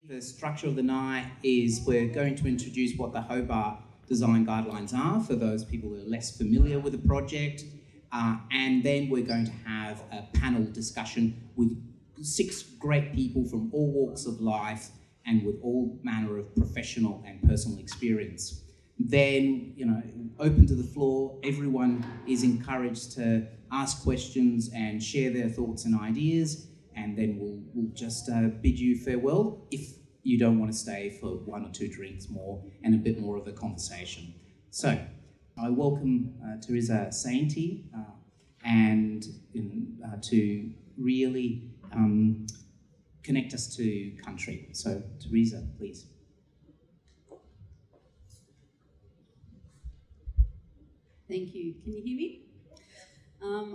The structure of the night is we're going to introduce what the Hobart Design Guidelines are for those people who are less familiar with the project, and then we're going to have a panel discussion with 6 great people from all walks of life and with all manner of professional and personal experience. Then, open to the floor, everyone is encouraged to ask questions and share their thoughts and ideas, and then we'll just bid you farewell if you don't want to stay for 1 or 2 drinks more and a bit more of a conversation. So, I welcome Theresa Sainty to really connect us to country. So, Theresa, please. Thank you. Can you hear me?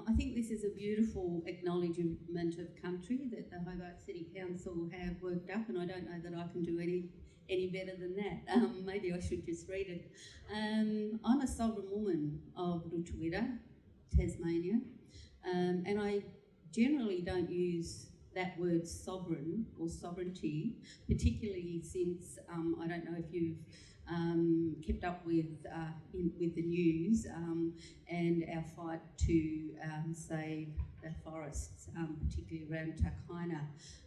I think this is a beautiful acknowledgement of country that the Hobart City Council have worked up, and I don't know that I can do any better than that. Maybe I should just read it. I'm a sovereign woman of Lutruwita, Tasmania, and I generally don't use that word sovereign or sovereignty, particularly since I don't know if you've kept up with the news and our fight to save the forests, particularly around Takaina,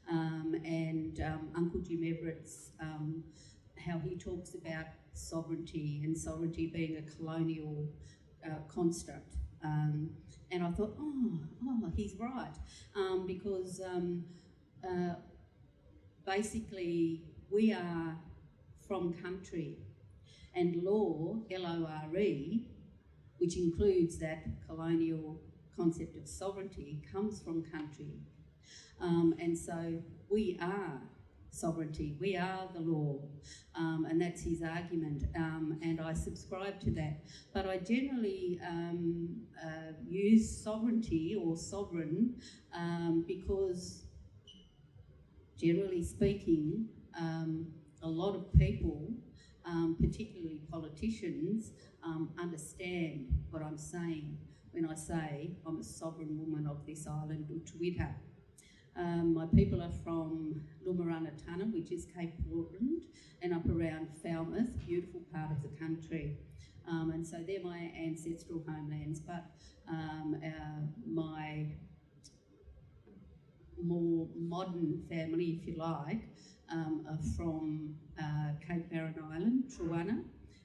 and Uncle Jim Everett's how he talks about sovereignty and sovereignty being a colonial construct. And I thought, he's right, because basically we are from country, and law, L-O-R-E, which includes that colonial concept of sovereignty, comes from country. And so we are sovereignty, we are the law, and that's his argument, and I subscribe to that. But I generally use sovereignty or sovereign because, generally speaking, a lot of people, particularly politicians, understand what I'm saying when I say I'm a sovereign woman of this island, Lutruwita. My people are from Lumaranatana, which is Cape Portland, and up around Falmouth, beautiful part of the country. And so they're my ancestral homelands, but my more modern family, if you like, are from Cape Barren Island, Truana,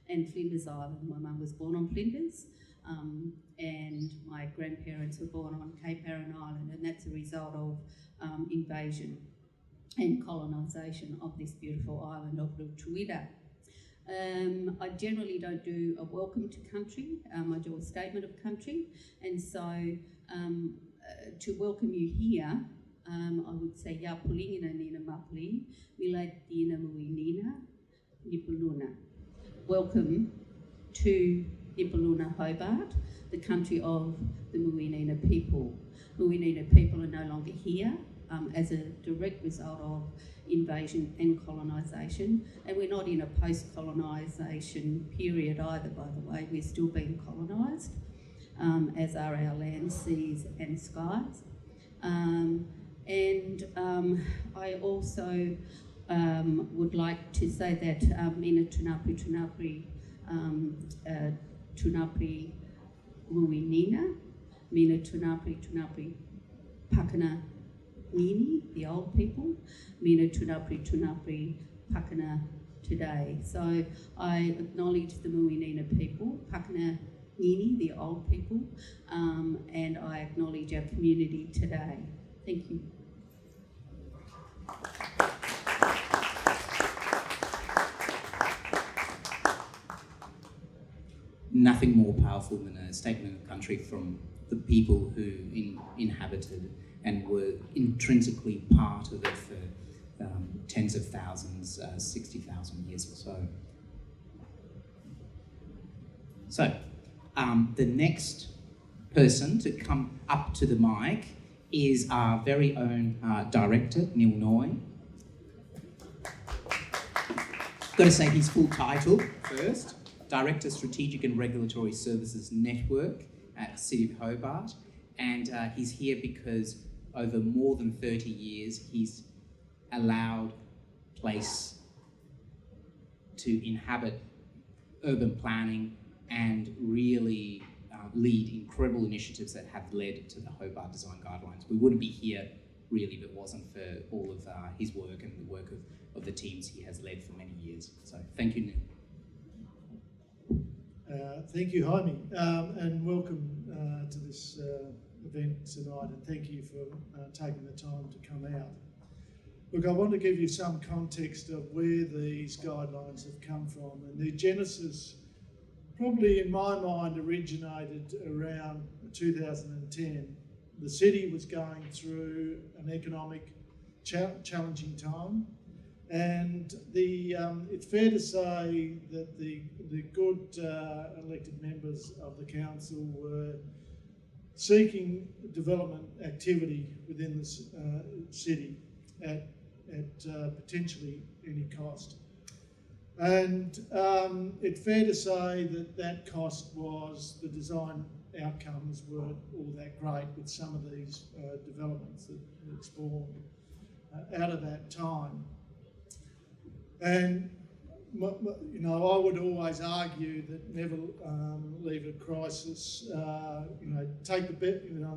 and Flinders Island. My mum was born on Flinders, and my grandparents were born on Cape Barren Island, and that's a result of invasion and colonisation of this beautiful island of Lutruwita. I generally don't do a welcome to country, I do a statement of country, and so to welcome you here, I would say ya pulingina nina mapli, milad dina muinina, Nipaluna. Welcome to Nipaluna, Hobart, the country of the Muinina people. Muinina people are no longer here as a direct result of invasion and colonisation, and we're not in a post-colonisation period either, by the way. We're still being colonised, as are our land, seas and skies. I also would like to say that Mina Tunapri Muinina, Mina Tunapri Pakana Nini, the old people, Mina Tunapri Pakana today. So I acknowledge the Muinina people, Pakana Nini, the old people, and I acknowledge our community today. Thank you. Nothing more powerful than a statement of country from the people who inhabited and were intrinsically part of it for tens of thousands, 60,000 years or so. So, the next person to come up to the mic is our very own director, Neil Noye. Got to say his full title first. Director, Strategic and Regulatory Services Network at City of Hobart, and he's here because over more than 30 years he's allowed place to inhabit urban planning and really lead incredible initiatives that have led to the Hobart Design Guidelines. We wouldn't be here really if it wasn't for all of his work and the work of the teams he has led for many years. So thank you, Neil. Thank you, Jaime, and welcome to this event tonight, and thank you for taking the time to come out. Look, I want to give you some context of where these guidelines have come from, and their genesis probably in my mind originated around 2010. The city was going through an economic challenging time, and it's fair to say that the good elected members of the council were seeking development activity within the city at potentially any cost. And it's fair to say that cost was the design outcomes weren't all that great with some of these developments that spawned out of that time. And I would always argue that never leave a crisis. Take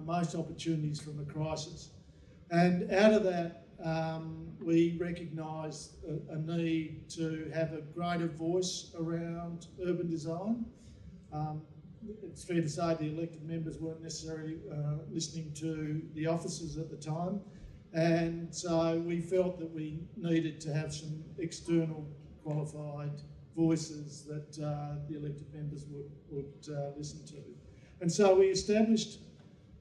most opportunities from a crisis. And out of that, we recognise a need to have a greater voice around urban design. It's fair to say the elected members weren't necessarily listening to the officers at the time, and so we felt that we needed to have some external qualified voices that the elected members would listen to. And so we established,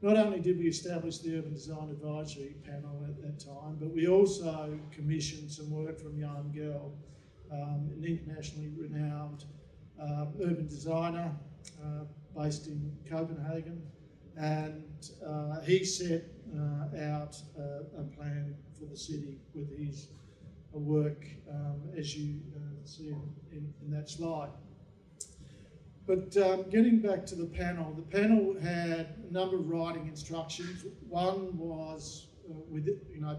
not only did we establish the Urban Design Advisory Panel at that time, but we also commissioned some work from Jan Gell, an internationally renowned urban designer based in Copenhagen, and he set out a plan for the city with his work, as you see in that slide. But getting back to the panel had a number of writing instructions. One was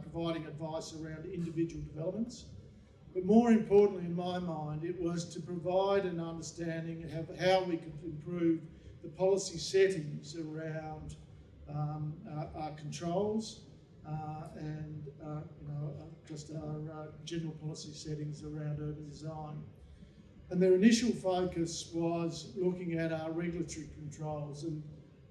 providing advice around individual developments. But more importantly, in my mind, it was to provide an understanding of how we could improve the policy settings around our controls and just our general policy settings around urban design. And their initial focus was looking at our regulatory controls, and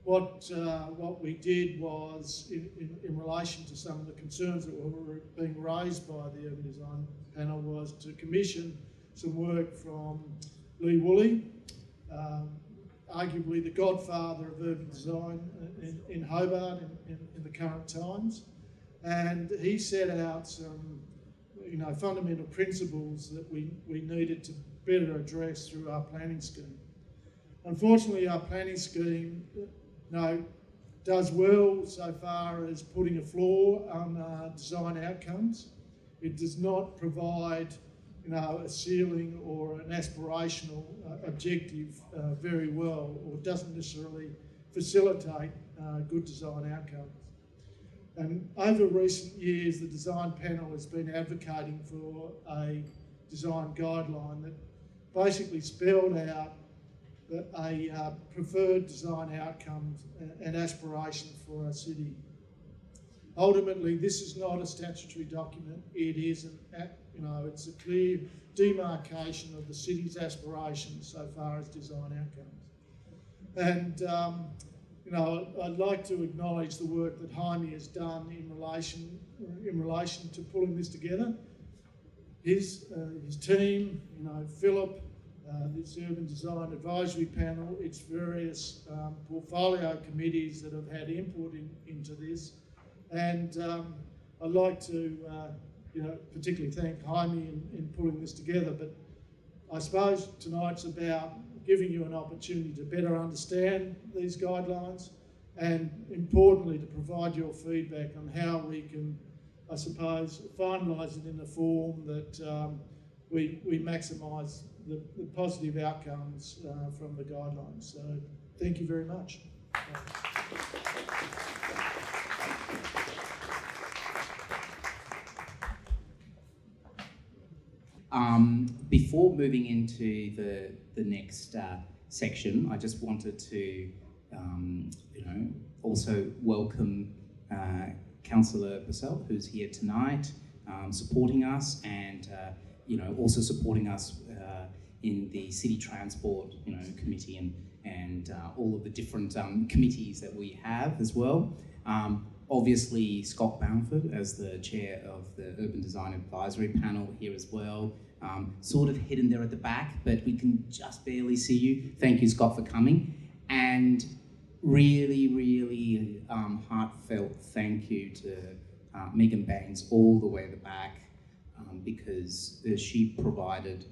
what we did was, in relation to some of the concerns that were being raised by the Urban Design Panel, was to commission some work from Lee Woolley, arguably the godfather of urban design in Hobart in the current times. And he set out some fundamental principles that we needed to better address through our planning scheme. Unfortunately, our planning scheme does well so far as putting a floor on design outcomes. It does not provide a ceiling or an aspirational objective very well, or doesn't necessarily facilitate good design outcomes. And over recent years, the design panel has been advocating for a design guideline that basically spelled out a preferred design outcomes and aspirations for our city. Ultimately, this is not a statutory document. It is it's a clear demarcation of the city's aspirations so far as design outcomes. And I'd like to acknowledge the work that Jaime has done in relation to pulling this together. His team, Philip, this Urban Design Advisory Panel, its various portfolio committees that have had input into this, and I'd like to particularly thank Jaime in pulling this together. But I suppose tonight's about giving you an opportunity to better understand these guidelines, and importantly to provide your feedback on how we can, I suppose, finalise it in a form that we maximise the positive outcomes from the guidelines. So thank you very much. Before moving into the next section, I just wanted to, also welcome Councillor Purcell, who's here tonight, supporting us, and also supporting us in the City Transport, Committee and all of the different committees that we have as well. Obviously, Scott Bamford as the chair of the Urban Design Advisory Panel here as well. Sort of hidden there at the back, but we can just barely see you. Thank you, Scott, for coming. And really, really heartfelt thank you to Megan Baines all the way at the back, because she provided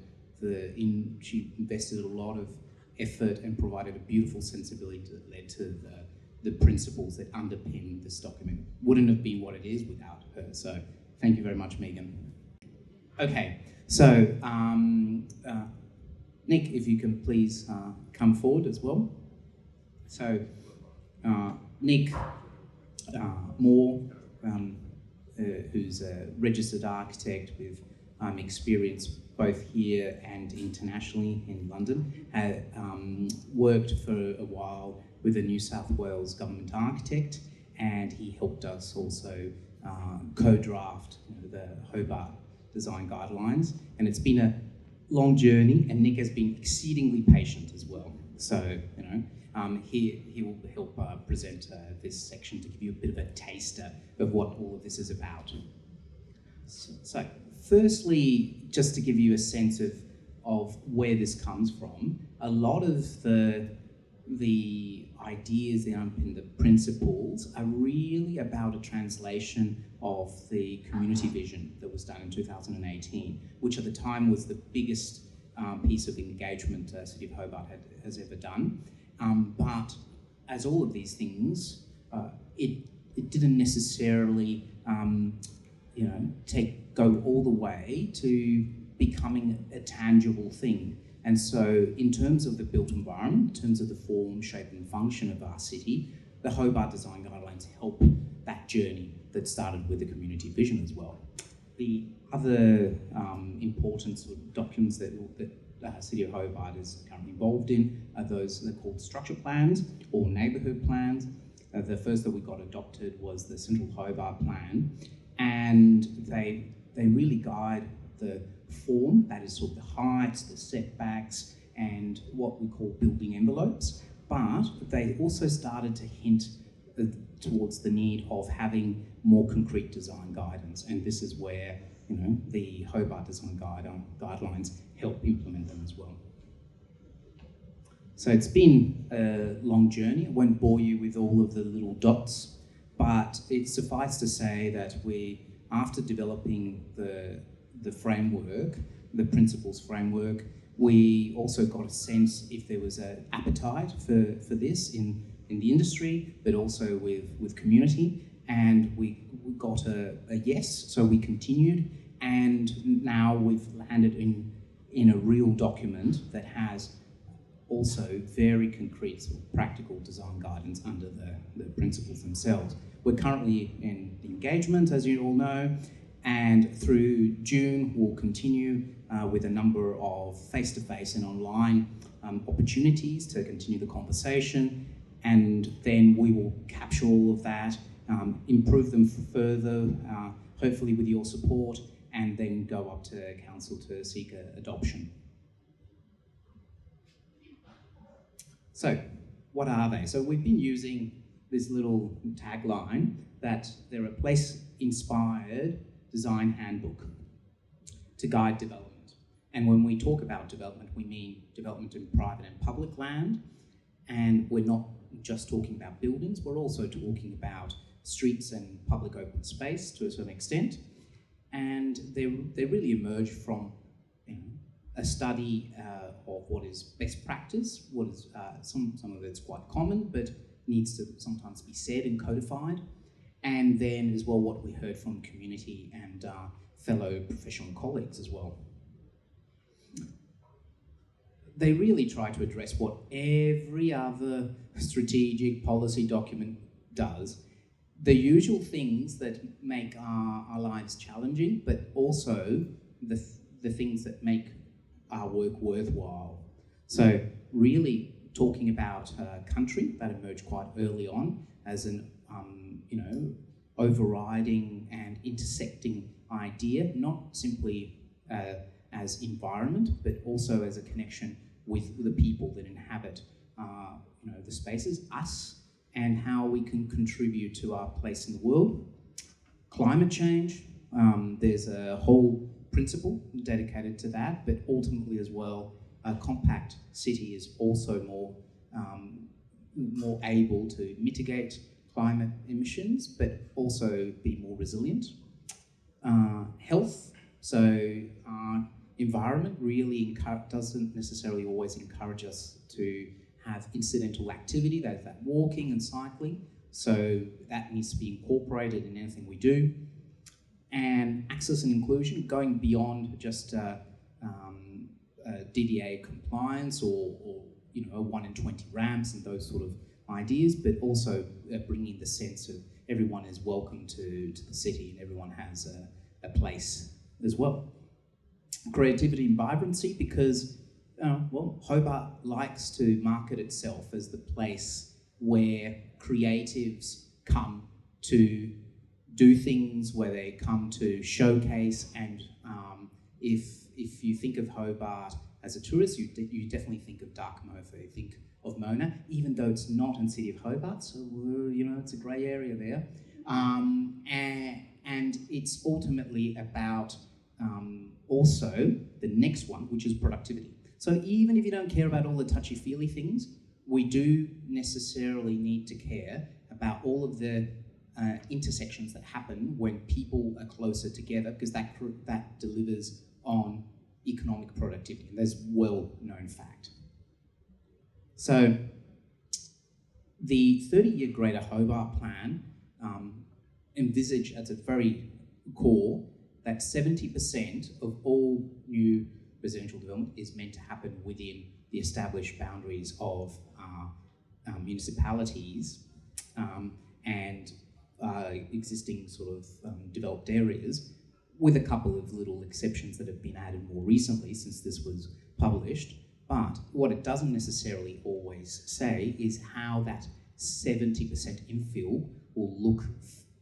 she invested a lot of effort and provided a beautiful sensibility that led to the principles that underpin this document. Wouldn't have been what it is without her. So thank you very much, Megan. Okay, so Nick, if you can please come forward as well. So Nick Moore, who's a registered architect with experience both here and internationally in London, had worked for a while with a New South Wales government architect, and he helped us also co-draft the Hobart Design Guidelines. And it's been a long journey, and Nick has been exceedingly patient as well. So, he will help present this section to give you a bit of a taster of what all of this is about. So firstly, just to give you a sense of where this comes from, a lot of the ideas that underpin the principles are really about a translation of the community vision that was done in 2018, which at the time was the biggest piece of engagement City of Hobart has ever done. But as all of these things, it didn't necessarily go all the way to becoming a tangible thing. And so in terms of the built environment, in terms of the form, shape and function of our city, the Hobart Design Guidelines help that journey that started with the community vision as well. The other important sort of documents that City of Hobart is currently involved in are those that are called structure plans or neighbourhood plans. The first that we got adopted was the Central Hobart Plan, and they really guide the form, that is sort of the heights, the setbacks, and what we call building envelopes. But they also started to hint towards the need of having more concrete design guidance, and this is where the Hobart Design Guidelines help implement them as well. So it's been a long journey. I won't bore you with all of the little dots, but it's suffice to say that after developing the framework, the principles framework, we also got a sense if there was an appetite for this in the industry, but also with community, and we got a yes, so we continued, and now we've landed in a real document that has also very concrete sort of practical design guidance under the principles themselves. We're currently in the engagement, as you all know, and through June we'll continue with a number of face-to-face and online opportunities to continue the conversation, and then we will capture all of that, improve them further, hopefully with your support, and then go up to council to seek adoption. So, what are they? So we've been using this little tagline that they're a place-inspired design handbook to guide development. And when we talk about development, we mean development in private and public land, and we're not just talking about buildings, we're also talking about streets and public open space to a certain extent. And they really emerge from a study of what is best practice, what is some of it's quite common, but needs to sometimes be said and codified, and then as well what we heard from community and fellow professional colleagues as well. They really try to address what every other strategic policy document does, the usual things that make our lives challenging, but also the the things that make our work worthwhile. So really talking about country, that emerged quite early on as an overriding and intersecting idea, not simply as environment, but also as a connection with the people that inhabit the spaces, us, and how we can contribute to our place in the world. Climate change, there's a whole principle dedicated to that, but ultimately as well, a compact city is also more able to mitigate climate emissions, but also be more resilient. Health, so environment really doesn't necessarily always encourage us to have incidental activity, that is that walking and cycling, so that needs to be incorporated in anything we do. And access and inclusion, going beyond just DDA compliance or 1 in 20 ramps and those sort of ideas, but also bringing the sense of everyone is welcome to the city and everyone has a place as well. Creativity and vibrancy, because Hobart likes to market itself as the place where creatives come to do things, where they come to showcase, and if you think of Hobart as a tourist, you definitely think of Dark Mofo, you think of Mona, even though it's not in City of Hobart, so it's a grey area there. And it's ultimately about also the next one, which is productivity. So even if you don't care about all the touchy-feely things, we do necessarily need to care about all of the intersections that happen when people are closer together, because that delivers on economic productivity, and that's well-known fact. So the 30-year Greater Hobart Plan envisage at its very core that 70% of all new residential development is meant to happen within the established boundaries of municipalities and existing sort of developed areas, with a couple of little exceptions that have been added more recently since this was published. But what it doesn't necessarily always say is how that 70% infill will look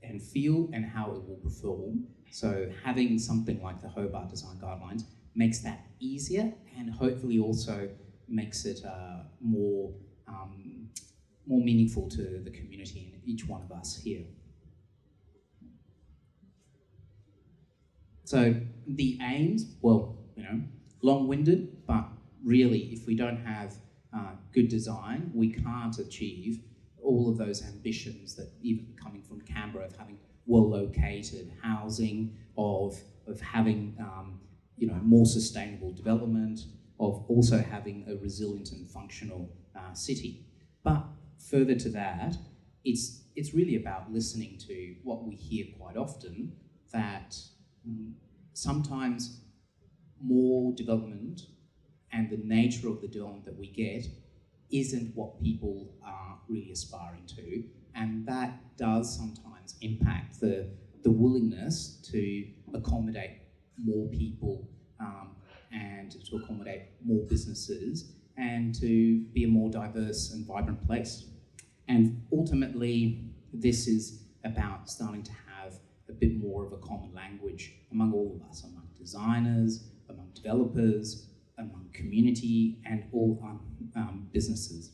and feel and how it will perform. So having something like the Hobart Design Guidelines makes that easier and hopefully also makes it more meaningful to the community and each one of us here. So the aims, long-winded, but really if we don't have good design, we can't achieve all of those ambitions that even coming from Canberra of having well-located housing, of having more sustainable development, of also having a resilient and functional city. But further to that, it's really about listening to what we hear quite often, that sometimes more development and the nature of the development that we get isn't what people are really aspiring to, and that does sometimes impact the willingness to accommodate more people and to accommodate more businesses and to be a more diverse and vibrant place. And ultimately, this is about starting to have a bit more of a common language among all of us, among designers, among developers, among community, and all businesses.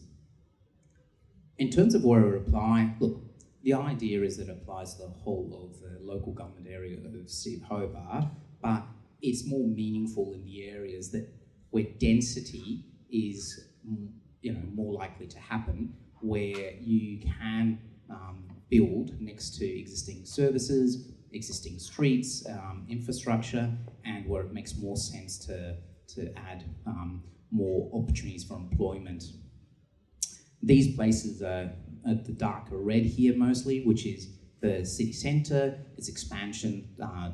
In terms of where it applies, look, the idea is that it applies to the whole of the local government area of City of Hobart, but it's more meaningful in the areas where density is more likely to happen, where you can build next to existing services, existing streets, infrastructure, and where it makes more sense to add more opportunities for employment. These places are at the darker red here mostly, which is the city centre, its expansion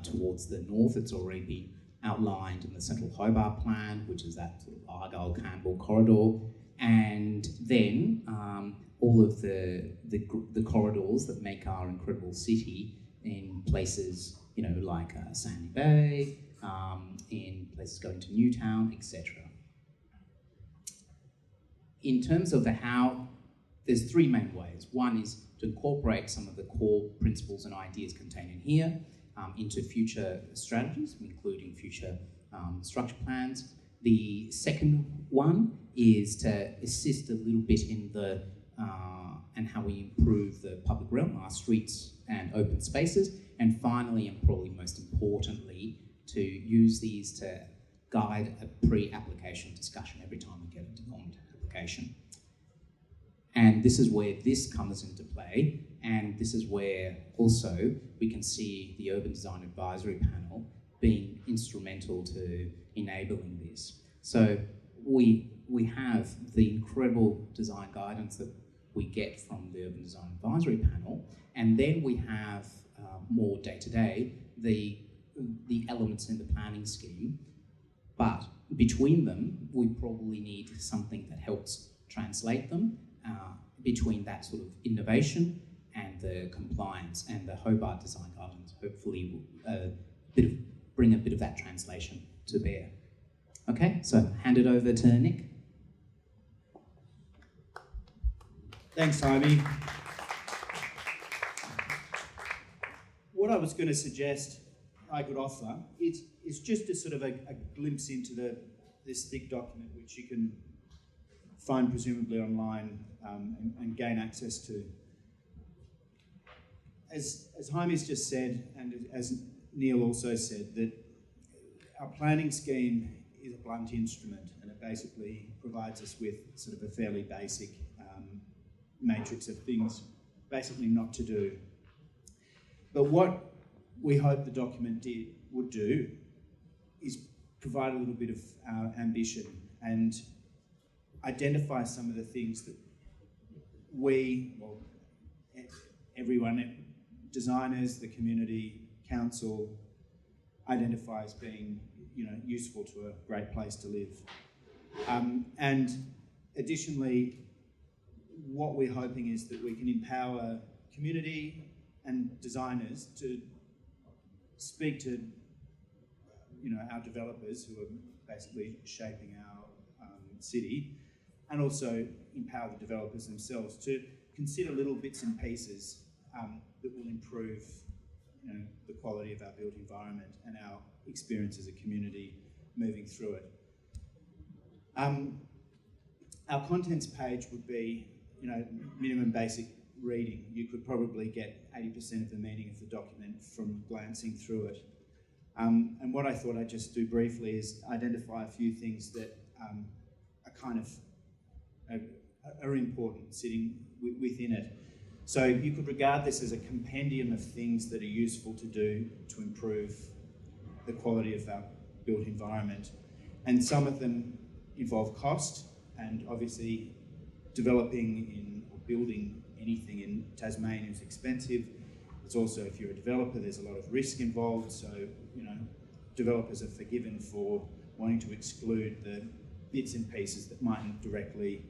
towards the north. It's already been outlined in the Central Hobart Plan, which is that sort of Argyle-Campbell corridor, and then all of the corridors that make our incredible city in places like Sandy Bay, in places going to Newtown, etc. In terms of the how, there's three main ways. One is to incorporate some of the core principles and ideas contained in here into future strategies, including future structure plans. The second one is to assist a little bit in the and how we improve the public realm, our streets and open spaces. And finally, and probably most importantly, to use these to guide a pre-application discussion every time we get a development application. And this is where this comes into play, and this is where also we can see the Urban Design Advisory Panel being instrumental to enabling this. So we have the incredible design guidance that we get from the Urban Design Advisory Panel, and then we have more day-to-day the elements in the planning scheme, but between them we probably need something that helps translate them between that sort of innovation and the compliance, and the Hobart Design Guidelines hopefully will bring a bit of that translation to bear. Okay, so hand it over to Nick. Thanks, Jaime. What I was going to suggest I could offer is just a sort of a glimpse into this thick document, which you can find presumably online and gain access to. As Jaime's just said, and as Neil also said, that our planning scheme is a blunt instrument, and it basically provides us with sort of a fairly basic matrix of things basically not to do. But what we hope the document would do is provide a little bit of ambition and identify some of the things that everyone, designers, the community, council, identify as being, useful to a great place to live. And additionally, what we're hoping is that we can empower community and designers to speak to, our developers who are basically shaping our city, and also empower the developers themselves to consider little bits and pieces that will improve, the quality of our built environment and our experience as a community moving through it. Our contents page would be, minimum basic reading. You could probably get 80% of the meaning of the document from glancing through it. And what I thought I'd just do briefly is identify a few things that are kind of are important sitting within it. So you could regard this as a compendium of things that are useful to do to improve the quality of our built environment. And some of them involve cost, and obviously developing or building anything in Tasmania is expensive. It's also, if you're a developer, there's a lot of risk involved, so developers are forgiven for wanting to exclude the bits and pieces that mightn't directly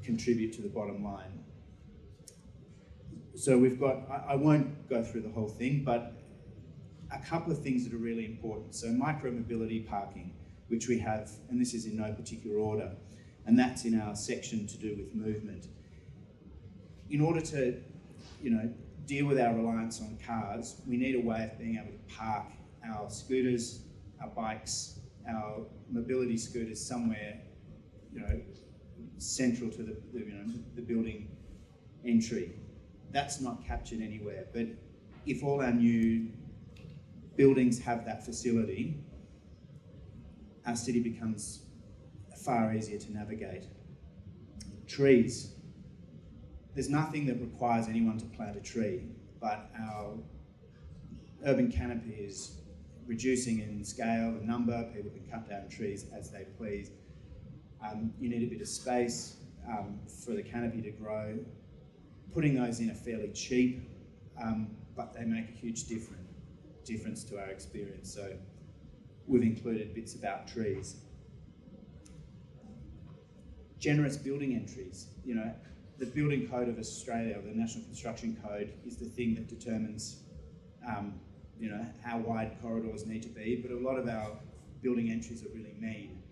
contribute to the bottom line. So we've got, I won't go through the whole thing, but a couple of things that are really important. So micro-mobility parking, which we have, and this is in no particular order, and that's in our section to do with movement. In order to, deal with our reliance on cars, we need a way of being able to park our scooters, our bikes, our mobility scooters somewhere, central to the building entry. That's not captured anywhere, but if all our new buildings have that facility, our city becomes far easier to navigate. Trees. There's nothing that requires anyone to plant a tree, but our urban canopy is reducing in scale and number. People can cut down trees as they please. You need a bit of space for the canopy to grow. Putting those in are fairly cheap, but they make a huge difference to our experience. So we've included bits about trees. Generous building entries. The Building Code of Australia, or the National Construction Code, is the thing that determines how wide corridors need to be, but a lot of our building entries are really mean.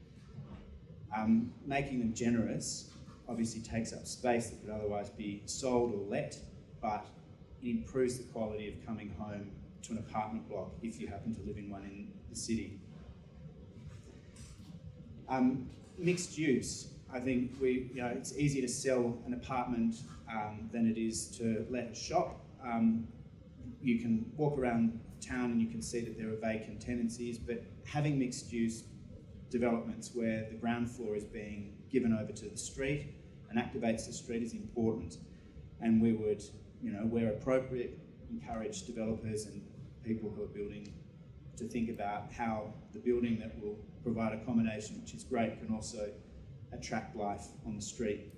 Making them generous obviously takes up space that could otherwise be sold or let, but it improves the quality of coming home to an apartment block if you happen to live in one in the city. Mixed use. I think it's easier to sell an apartment than it is to let a shop. You can walk around town and you can see that there are vacant tenancies, but having mixed use developments where the ground floor is being given over to the street and activates the street is important. And we would, where appropriate, encourage developers and people who are building to think about how the building that will provide accommodation, which is great, can also attract life on the street.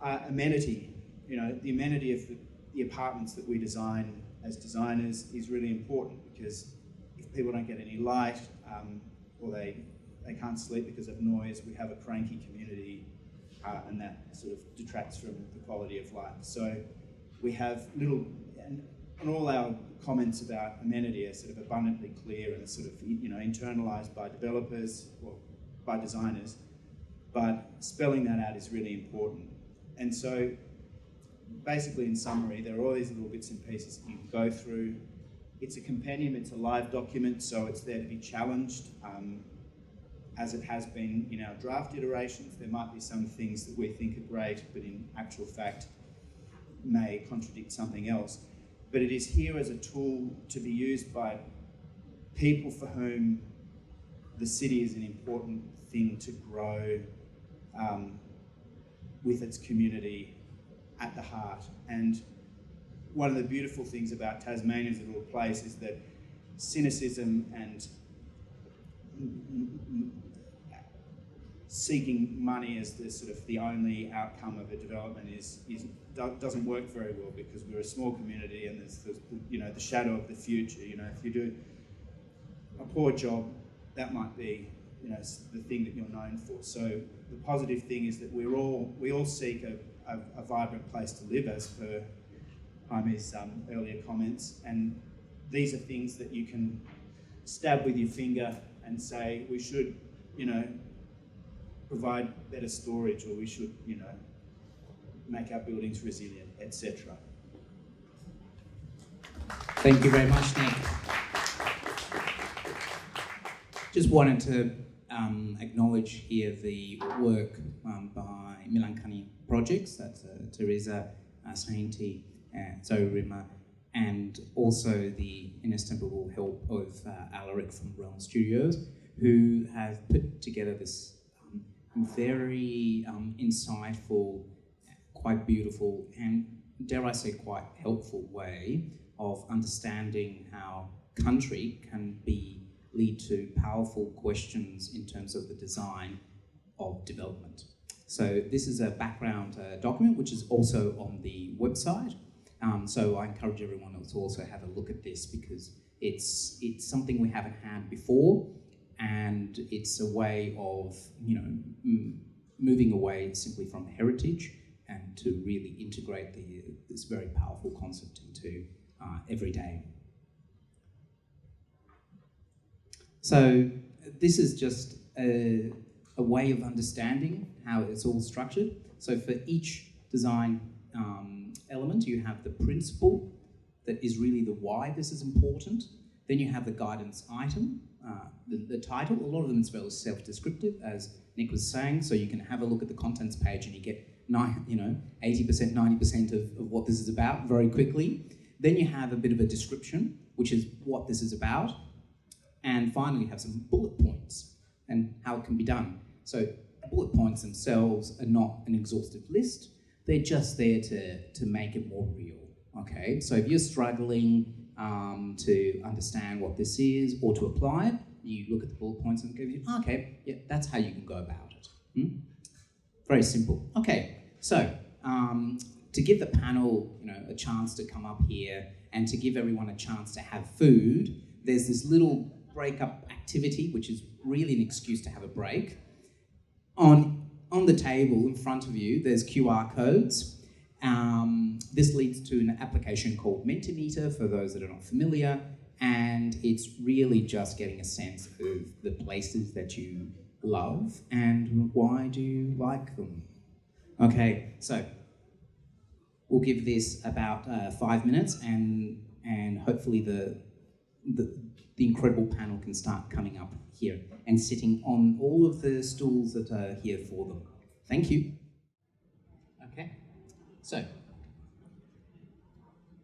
Amenity, the amenity of the apartments that we design as designers is really important, because if people don't get any light or they can't sleep because of noise, we have a cranky community and that sort of detracts from the quality of life. So we have and all our comments about amenity are sort of abundantly clear and are sort of internalised by developers or by designers, but spelling that out is really important. And so basically, in summary, there are all these little bits and pieces that you can go through. It's a compendium, it's a live document, so it's there to be challenged. As it has been in our draft iterations, there might be some things that we think are great, but in actual fact may contradict something else. But it is here as a tool to be used by people for whom the city is an important thing to grow with its community at the heart. And one of the beautiful things about Tasmania as a little place is that cynicism and seeking money as the sort of the only outcome of a development doesn't work very well, because we're a small community and there's the shadow of the future. If you do a poor job, that might be the thing that you're known for. So the positive thing is that we all seek a vibrant place to live, as per Jaime's earlier comments, and these are things that you can stab with your finger and say we should provide better storage, or we should make our buildings resilient, etc. Thank you very much, Nick. Just wanted to acknowledge here the work by Milankani Projects, that's Theresa Sainty and Zorima, and also the inestimable help of Alaric from Realm Studios, who have put together this very insightful, quite beautiful, and dare I say quite helpful way of understanding how country can lead to powerful questions in terms of the design of development. So this is a background document which is also on the website. So I encourage everyone to also have a look at this, because it's something we haven't had before, and it's a way of moving away simply from heritage and to really integrate this very powerful concept into everyday. So this is just a way of understanding how it's all structured. So for each design element, you have the principle that is really the why this is important. Then you have the guidance item, the title. A lot of them is very self-descriptive, as Nick was saying, so you can have a look at the contents page and you get 80%, 90% of what this is about very quickly. Then you have a bit of a description, which is what this is about. And finally, you have some bullet points and how it can be done. So bullet points themselves are not an exhaustive list. They're just there to make it more real, okay? So if you're struggling to understand what this is or to apply it, you look at the bullet points and go, okay, yeah, that's how you can go about it. Very simple. Okay, so to give the panel, a chance to come up here and to give everyone a chance to have food, there's this little break-up activity, which is really an excuse to have a break. On the table in front of you, there's QR codes. This leads to an application called Mentimeter, for those that are not familiar, And it's really just getting a sense of the places that you love and why do you like them. Okay, so we'll give this about 5 minutes, and hopefully the incredible panel can start coming up here and sitting on all of the stools that are here for them. Thank you. Okay, so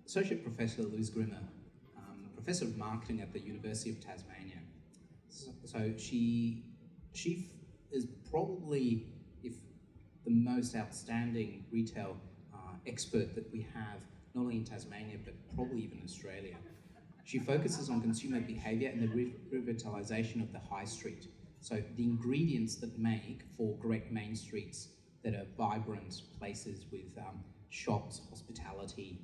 Associate Professor Louise Grimmer, Professor of Marketing at the University of Tasmania. So she is probably, if the most outstanding retail expert that we have, not only in Tasmania, but probably even Australia. She focuses on consumer behaviour and the revitalisation of the high street. So the ingredients that make for great main streets that are vibrant places with shops, hospitality.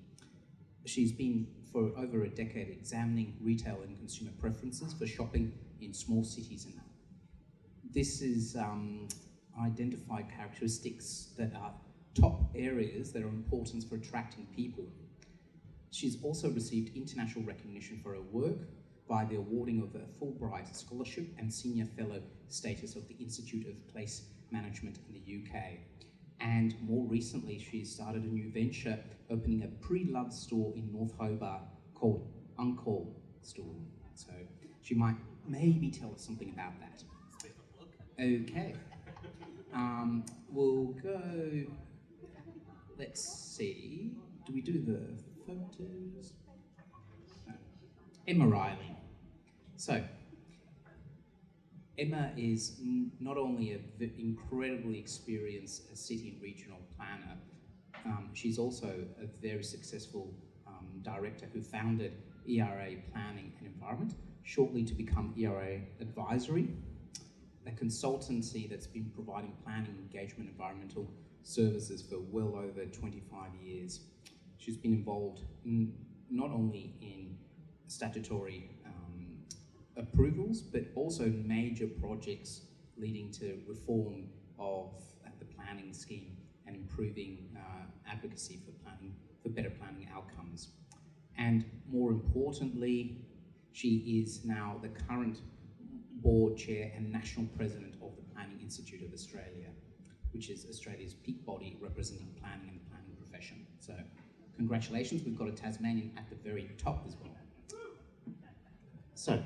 She's been for over a decade examining retail and consumer preferences for shopping in small cities, and this is identified characteristics that are top areas that are important for attracting people. She's also received international recognition for her work by the awarding of a Fulbright Scholarship and Senior Fellow status of the Institute of Place Management in the UK. And more recently, she started a new venture, opening a pre-loved store in North Hobart called Uncle Store. So she might maybe tell us something about that. Okay. We'll go, let's see, do we do the photos? No. Emma Riley. So, Emma is not only an incredibly experienced city and regional planner, she's also a very successful director who founded ERA Planning and Environment, shortly to become ERA Advisory, a consultancy that's been providing planning, engagement, environmental services for well over 25 years. She's been involved not only in statutory approvals, but also major projects leading to reform of the planning scheme and improving advocacy for planning, for better planning outcomes. And more importantly, she is now the current board chair and national president of the Planning Institute of Australia, which is Australia's peak body representing planning and the planning profession. So congratulations, we've got a Tasmanian at the very top as well. So,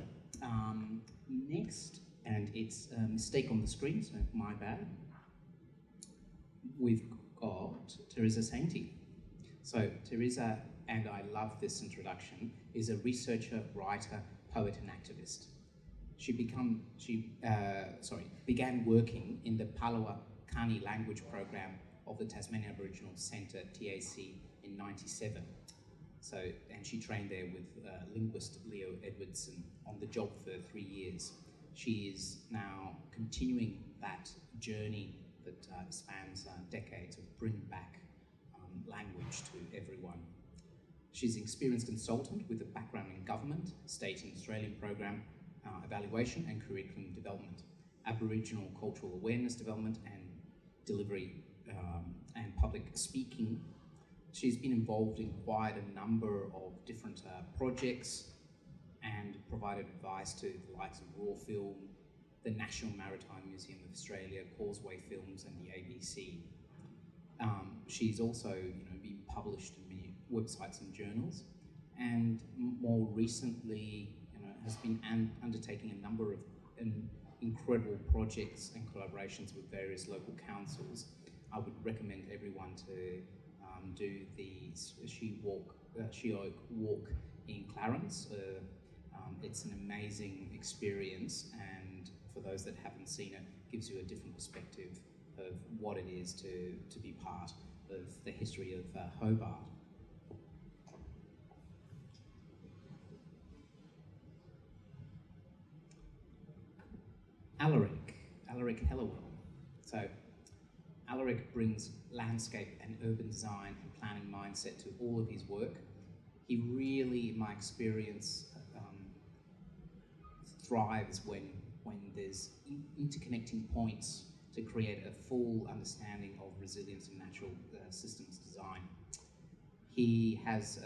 next, and it's a mistake on the screen, so my bad. We've got Theresa Sainty. So Theresa, and I love this introduction, is a researcher, writer, poet and activist. She began working in the Palawa Kani language program of the Tasmanian Aboriginal Centre, TAC, in '97. So, and she trained there with linguist Leo Edwardson on the job for 3 years. She is now continuing that journey that spans decades of bringing back language to everyone. She's an experienced consultant with a background in government, state and Australian program evaluation and curriculum development, Aboriginal cultural awareness development and delivery and public speaking. She's been involved in quite a number of different projects and provided advice to the likes of Raw Film, the National Maritime Museum of Australia, Causeway Films and the ABC. She's also been published in many websites and journals, and more recently has been undertaking a number of incredible projects and collaborations with various local councils. I would recommend everyone to do the She Oak Walk in Clarence. It's an amazing experience, and for those that haven't seen it, gives you a different perspective of what it is to be part of the history of Hobart. Alaric Hellawell. So Alaric brings landscape and urban design and planning mindset to all of his work. He really, in my experience, thrives when there's interconnecting points to create a full understanding of resilience in natural systems design. He has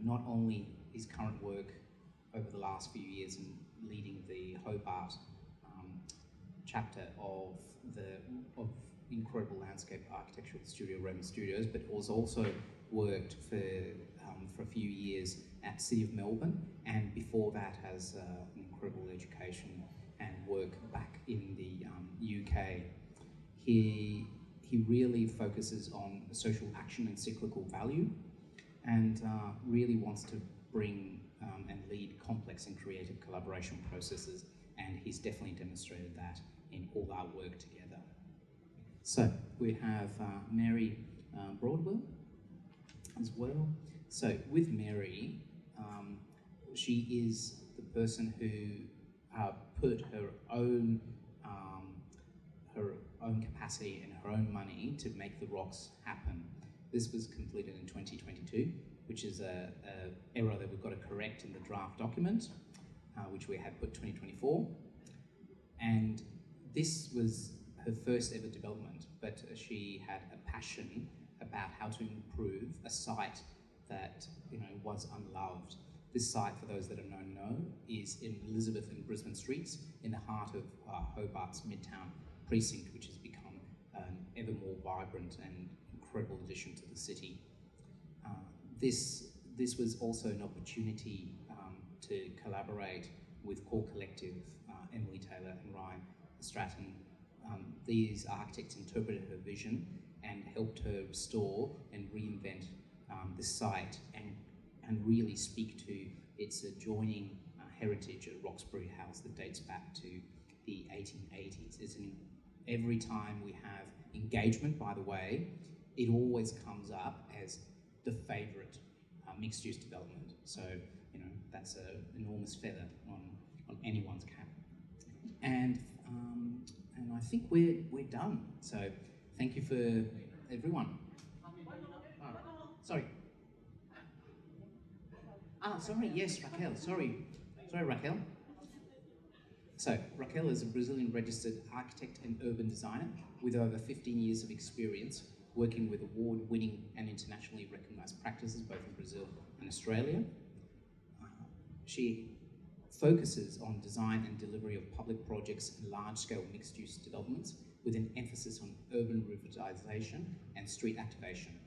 not only his current work over the last few years in leading the Hobart chapter of incredible landscape architectural studio Roman Studios, but was also worked for a few years at City of Melbourne, and before that has an incredible education and work back in the UK. He really focuses on social action and cyclical value, and really wants to bring and lead complex and creative collaboration processes, and he's definitely demonstrated that in all our work together. So we have Mary Broadwell as well. So with Mary, she is the person who put her own capacity and her own money to make the rocks happen. This was completed in 2022, which is a error that we've got to correct in the draft document, which we had put 2024. And this was her first ever development, but she had a passion about how to improve a site that was unloved. This site, for those that don't know, is in Elizabeth and Brisbane Streets, in the heart of Hobart's Midtown precinct, which has become an ever more vibrant and incredible addition to the city. This was also an opportunity to collaborate with Core Collective, Emily Taylor and Ryan Stratton. These architects interpreted her vision and helped her restore and reinvent the site and really speak to its adjoining heritage at Roxbury House that dates back to the 1880s. Every time we have engagement, by the way, it always comes up as the favourite mixed-use development. So, that's an enormous feather on anyone's cap. And I think we're done. So, thank you for everyone. Sorry. Sorry, yes, Raquel, sorry, Raquel. So, Raquel is a Brazilian registered architect and urban designer with over 15 years of experience working with award-winning and internationally recognised practices both in Brazil and Australia. She focuses on design and delivery of public projects and large-scale mixed-use developments with an emphasis on urban revitalisation and street activation.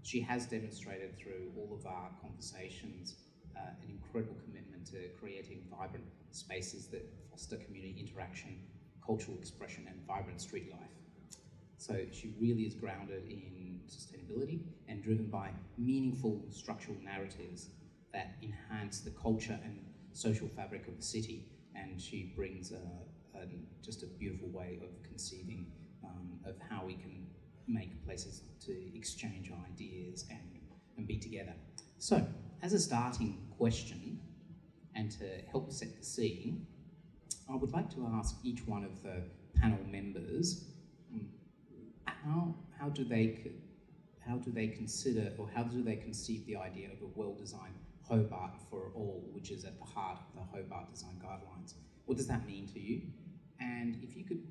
She has demonstrated through all of our conversations an incredible commitment to creating vibrant spaces that foster community interaction, cultural expression and vibrant street life. So she really is grounded in sustainability and driven by meaningful structural narratives that enhance the culture and social fabric of the city, and she brings just a beautiful way of conceiving of how we can make places to exchange ideas and be together. So, as a starting question, and to help set the scene, I would like to ask each one of the panel members how do they consider, or how do they conceive the idea of a well-designed Hobart for all, which is at the heart of the Hobart Design Guidelines? What does that mean to you? And if you could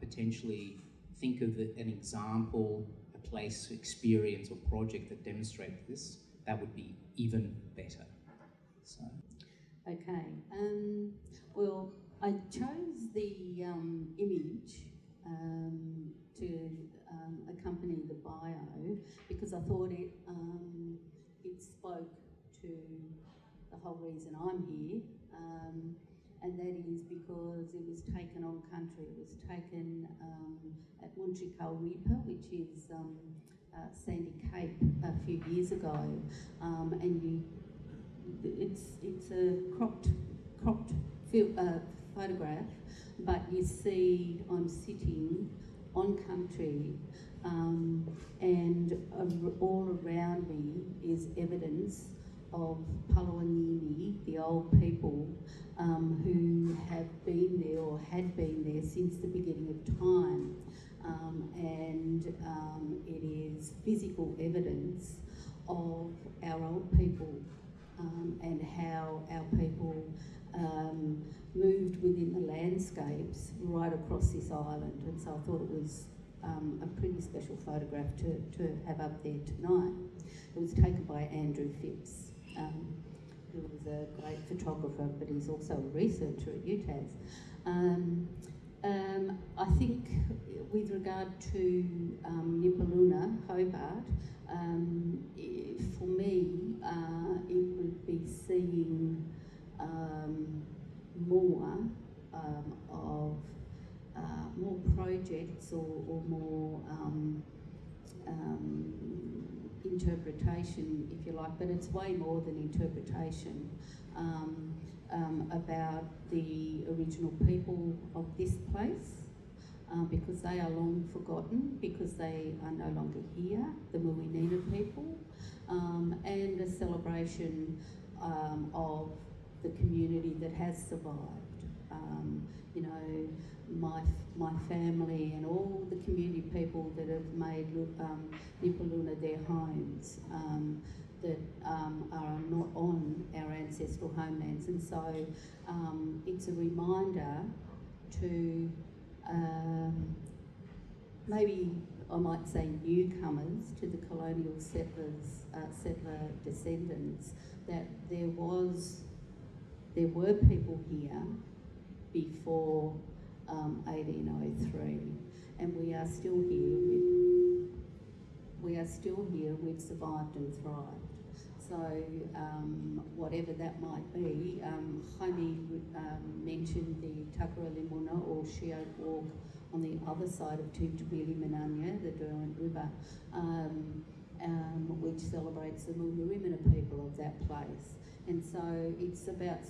potentially think of an example, a place, experience or project that demonstrates this, that would be even better. So. Okay, well, I chose the image to accompany the bio because I thought it spoke to the whole reason I'm here, and that is because it was taken on country. It was taken at Montreal-Ripa, which is Sandy Cape, a few years ago, and it's a cropped photograph, but you see I'm sitting on country, and all around me is evidence of Palawangini, the old people who have been there or had been there since the beginning of time, and it is physical evidence of our old people and how our people moved within the landscapes right across this island, and so I thought it was a pretty special photograph to have up there tonight. It was taken by Andrew Phipps, who is a great photographer, but he's also a researcher at UTAS. I think with regard to Nipaluna, Hobart, for me, it would be seeing more of more projects or more interpretation, if you like, but it's way more than interpretation, about the original people of this place, because they are long forgotten, because they are no longer here, the Muinina people, and a celebration of the community that has survived. You know, my family and all the community people that have made Nipaluna their homes, that are not on our ancestral homelands. And so it's a reminder to maybe I might say newcomers to the colonial settler descendants, that there were people here before 1803, and we are still here. We've survived and thrived. So whatever that might be, Jaime mentioned the Takara Limuna or Sheoak Walk on the other side of Tuntumili Mananya, the Derwent River, which celebrates the Muinina people of that place. And so it's about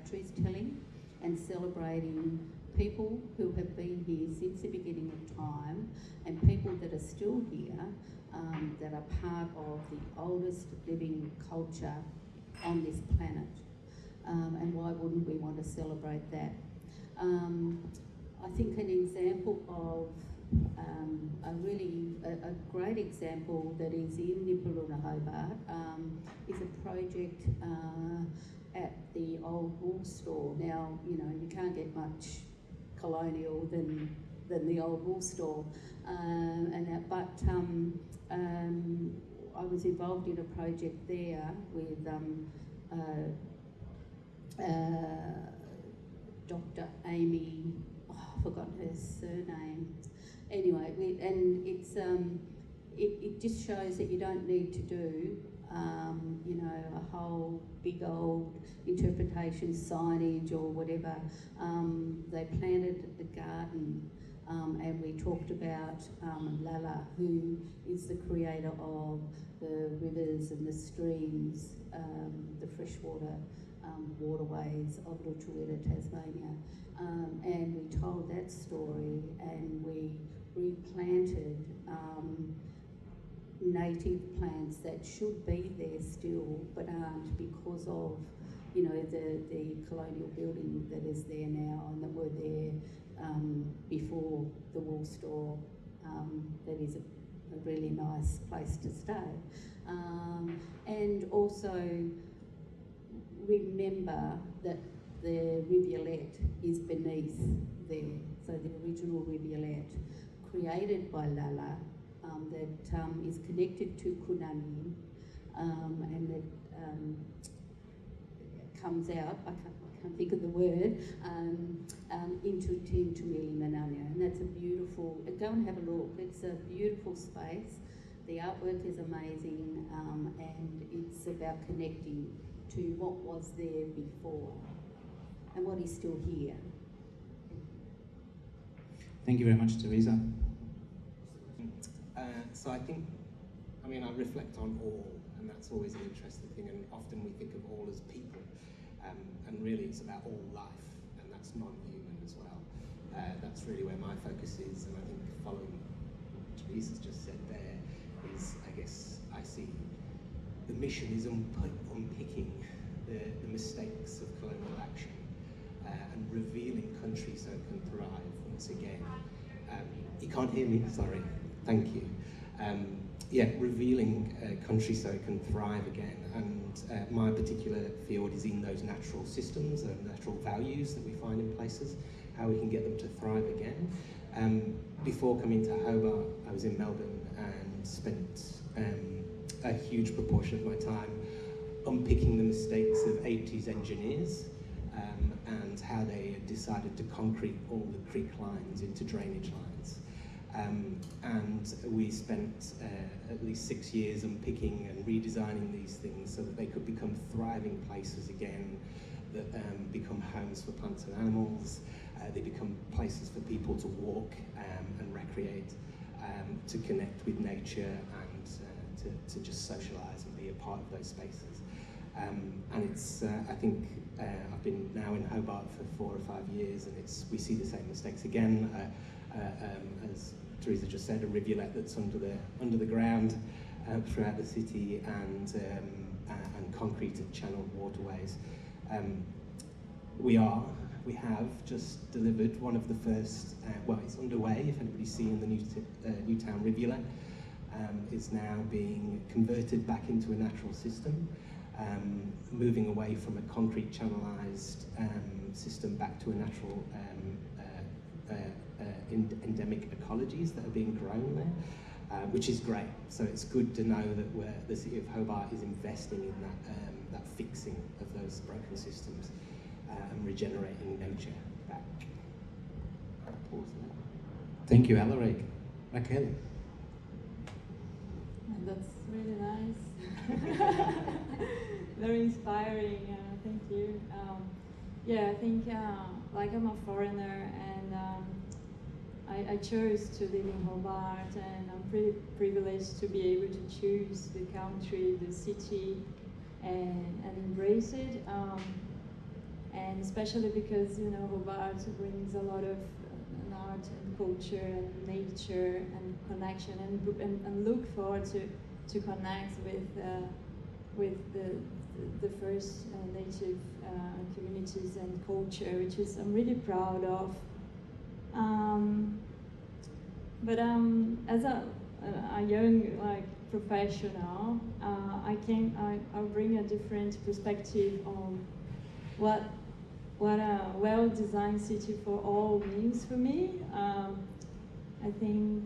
truth telling and celebrating people who have been here since the beginning of time, and people that are still here, that are part of the oldest living culture on this planet. And why wouldn't we want to celebrate that? I think an example of a great example that is in Nipaluna, Hobart, is a project at the old wool store. Now, you know, you can't get much colonial than the old wool store, but I was involved in a project there with Dr. Amy, I've forgotten her surname. Anyway, and it's it just shows that you don't need to do you know, a whole big old interpretation signage or whatever. They planted a garden, and we talked about Lala, who is the creator of the rivers and the streams, the freshwater waterways of Lutruwita, Tasmania. And we told that story, and we replanted native plants that should be there still but aren't because of, you know, the colonial building that is there now and that were there before the wool store. That is a really nice place to stay. And also remember that the rivulet is beneath there. So the original rivulet created by Lala, that is connected to Kunani, and that comes out, I can't think of the word, into Tuntumili Mananya. And that's a beautiful, go and have a look, it's a beautiful space. The artwork is amazing, and it's about connecting to what was there before and what is still here. Thank you very much, Theresa. So I think, I mean, I reflect on all, and that's always an interesting thing, and often we think of all as people, and really it's about all life, and that's non-human as well. That's really where my focus is, and I think following what Theresa's just said there is, I guess, I see the mission is unpicking the mistakes of colonial action, and revealing country so it can thrive once again. You can't hear me? Sorry. Thank you. Revealing country so it can thrive again, and my particular field is in those natural systems and natural values that we find in places, how we can get them to thrive again. Before coming to Hobart, I was in Melbourne and spent a huge proportion of my time unpicking the mistakes of 80s engineers and how they decided to concrete all the creek lines into drainage lines. And we spent at least 6 years unpicking and redesigning these things so that they could become thriving places again, that become homes for plants and animals. They become places for people to walk and recreate, to connect with nature and to just socialise and be a part of those spaces. And it's, I think, I've been now in Hobart for 4 or 5 years, and we see the same mistakes again. As Theresa just said, a rivulet that's under the ground throughout the city, and concreted channeled waterways. We have just delivered one of the first, well, it's underway, if anybody's seen the Newtown rivulet. It's now being converted back into a natural system, moving away from a concrete channelized system back to a natural endemic ecologies that are being grown there, which is great. So it's good to know that the City of Hobart is investing in that fixing of those broken systems and regenerating nature back. I'll pause there. Thank you, Alaric. Raquel. That's really nice. Very inspiring. Thank you. Yeah, I think like I'm a foreigner, and I chose to live in Hobart, and I'm pretty privileged to be able to choose the country, the city, and embrace it. And especially because, you know, Hobart brings a lot of art and culture and nature and connection, and look forward to connect with the first native communities and culture, which is I'm really proud of. But as a young professional, I'll bring a different perspective on what a well-designed city for all means for me. I think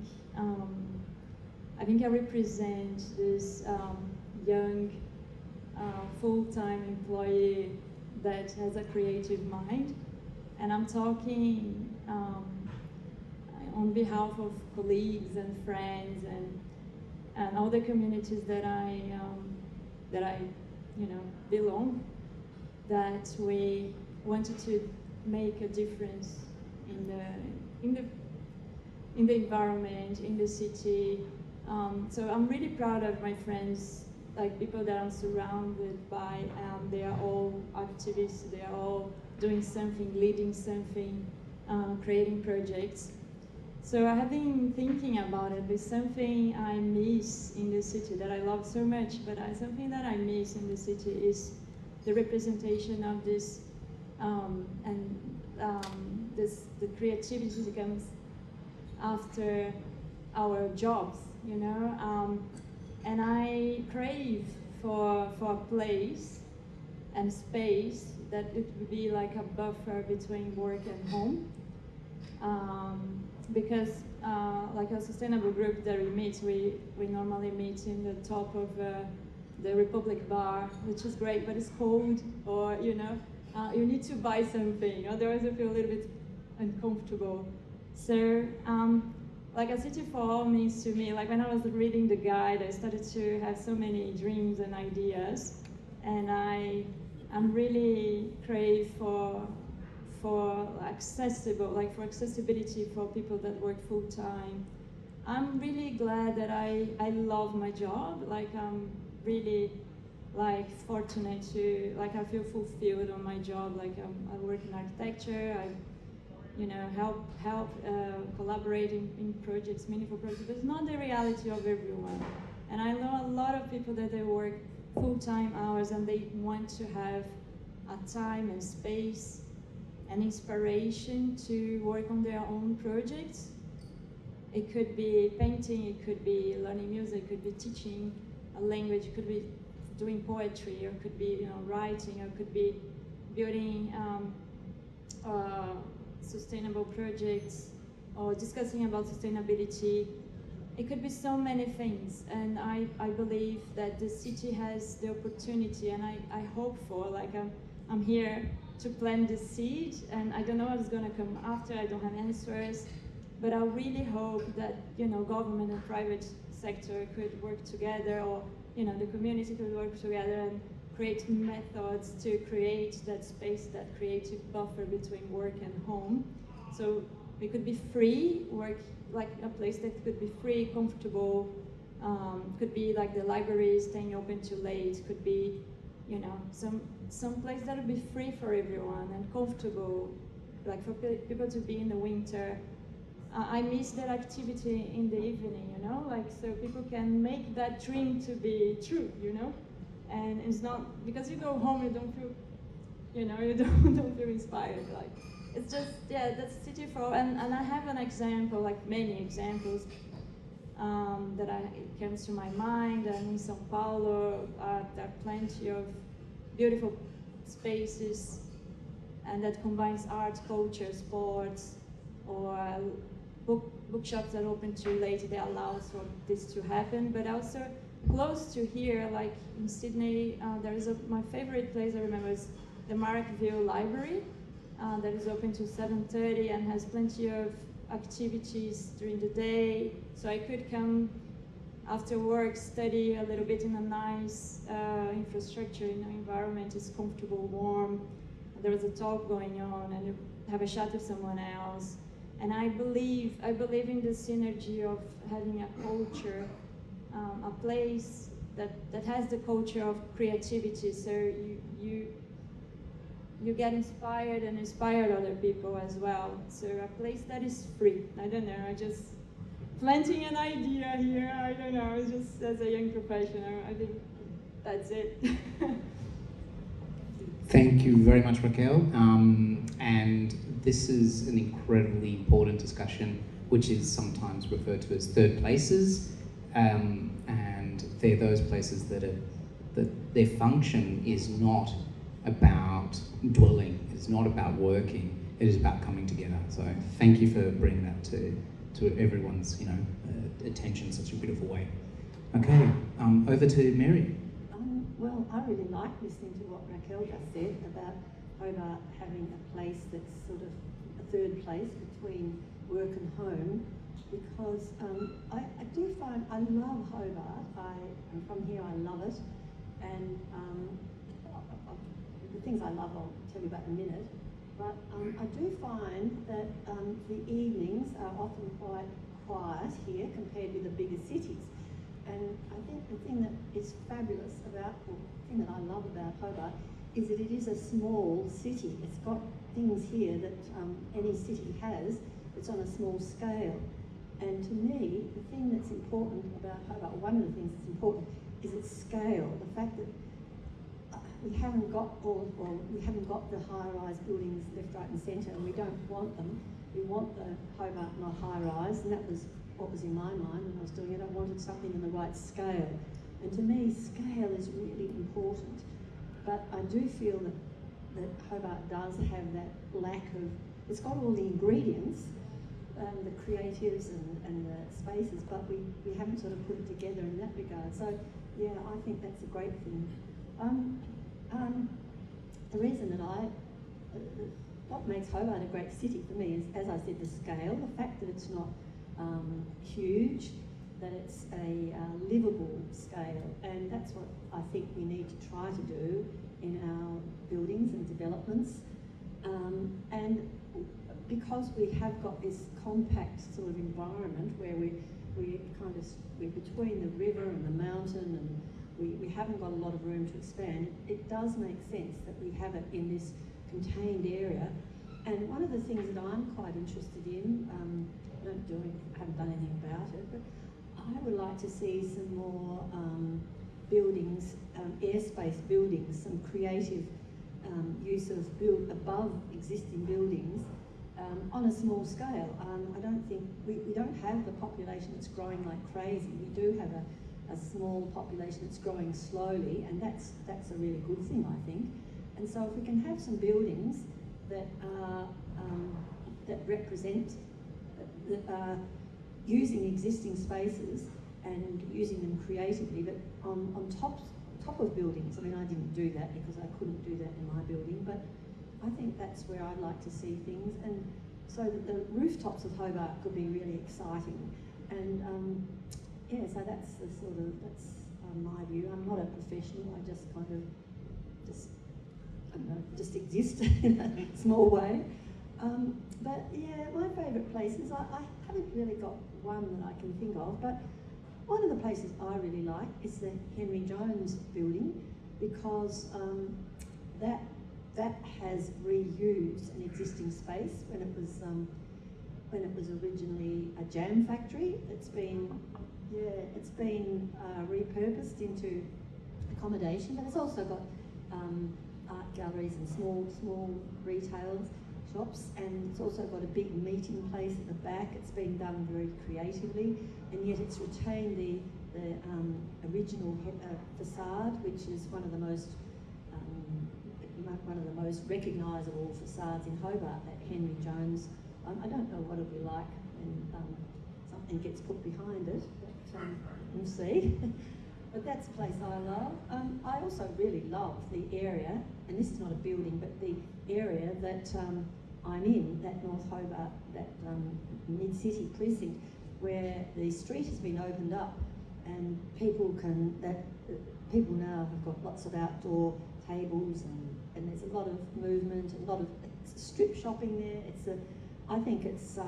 I represent this young full-time employee that has a creative mind, and I'm talking on behalf of colleagues and friends and all the communities that I belong, that we wanted to make a difference in the environment, in the city. So I'm really proud of my friends, like people that I'm surrounded by. They are all activists, they are all doing something, leading something, creating projects. So I have been thinking about it. There's something I miss in the city that I love so much, but something that I miss in the city is the representation of this, the creativity that comes after our jobs, you know. And I crave for a place and space that it would be like a buffer between work and home. Because like a sustainable group that we meet, we normally meet in the top of the Republic Bar, which is great, but it's cold, or you know, you need to buy something, otherwise you feel a little bit uncomfortable. So like a city for all means to me, like when I was reading the guide, I started to have so many dreams and ideas, and I'm really crave for accessibility for people that work full time. I'm really glad that I love my job. Like I'm really fortunate to I feel fulfilled on my job. Like I work in architecture. I help collaborating in projects, meaningful projects. But it's not the reality of everyone. And I know a lot of people that they work full-time hours and they want to have a time and space and inspiration to work on their own projects. It could be painting, it could be learning music, it could be teaching a language, it could be doing poetry, or it could be writing, or it could be building sustainable projects, or discussing about sustainability. it could be so many things, and I believe that the city has the opportunity, and I hope for, like I'm here to plant the seed, and I don't know what's gonna come after, I don't have answers, but I really hope that, you know, government and private sector could work together, or, you know, the community could work together and create methods to create that space, that creative buffer between work and home. So it could be free work, like a place that could be free, comfortable, could be like the library staying open too late, could be, you know, some place that would be free for everyone and comfortable, like for people to be in the winter. I miss that activity in the evening, you know, like so people can make that dream to be true, you know? And it's not, because you go home, you don't feel, you know, you don't feel inspired, like. It's just, yeah, that's city for, and I have an example, like many examples, it comes to my mind, and in São Paulo, there are plenty of beautiful spaces, and that combines art, culture, sports, or bookshops that open too late, they allow for this to happen, but also close to here, like in Sydney, there is my favorite place I remember is the Marrickville Library, that is open to 7:30 and has plenty of activities during the day. So I could come after work, study a little bit in a nice infrastructure, in an environment is comfortable, warm. There is a talk going on, and you have a chat with someone else. And I believe in the synergy of having a culture, a place that has the culture of creativity. So you get inspired and inspire other people as well. So a place that is free. I don't know, I just planting an idea here, I don't know, just as a young professional, I think that's it. Thank you very much, Raquel. And this is an incredibly important discussion, which is sometimes referred to as third places. And they're those places that their function is not about dwelling, it's not about working, it is about coming together. So thank you for bringing that to everyone's, you know, attention in such a beautiful way. Okay, over to Mary. Well, I really like listening to what Raquel just said about Hobart having a place that's sort of a third place between work and home, because I do find, I love Hobart. I'm from here, I love it, and the things I love I'll tell you about in a minute, but I do find that the evenings are often quite quiet here compared with the bigger cities. And I think the thing that is fabulous about, or the thing that I love about Hobart, is that it is a small city. It's got things here that any city has. It's on a small scale. And to me, the thing that's important about Hobart, one of the things that's important, is its scale. The fact that we haven't got the high-rise buildings left, right, and centre, and we don't want them. We want the Hobart not high-rise, and that was what was in my mind when I was doing it. I wanted something in the right scale. And to me, scale is really important. But I do feel that Hobart does have that lack of, it's got all the ingredients, the creatives and the spaces, but we haven't sort of put it together in that regard. So yeah, I think that's a great thing. The reason that what makes Hobart a great city for me is, as I said, the scale, the fact that it's not huge, that it's a livable scale, and that's what I think we need to try to do in our buildings and developments. And because we have got this compact sort of environment where we're between the river and the mountain, and we haven't got a lot of room to expand, it does make sense that we have it in this contained area. And one of the things that I'm quite interested in, I haven't done anything about it, but I would like to see some more buildings, airspace buildings, some creative use of above existing buildings on a small scale. I don't think, we don't have the population that's growing like crazy. We do have a small population that's growing slowly, and that's a really good thing, I think. And so if we can have some buildings that are that represent, that are using existing spaces and using them creatively, but on top of buildings. I mean, I didn't do that because I couldn't do that in my building, but I think that's where I'd like to see things, and so that the rooftops of Hobart could be really exciting. And yeah, so that's my view. I'm not a professional. I just kind of I don't know, just exist in a small way. But yeah, my favourite places, I haven't really got one that I can think of, but one of the places I really like is the Henry Jones building, because that has reused an existing space when it was originally a jam factory. It's been repurposed into accommodation, but it's also got art galleries and small retail shops, and it's also got a big meeting place at the back. It's been done very creatively, and yet it's retained the original facade, which is one of the most recognisable facades in Hobart, that Henry Jones. I don't know what it'll be like when something gets put behind it, but we'll see. But that's a place I love. I also really love the area, and this is not a building, but the area that I'm in, that North Hobart, that mid-city precinct, where the street has been opened up, and people now have got lots of outdoor tables, and there's a lot of movement, a lot of strip shopping there. I think it's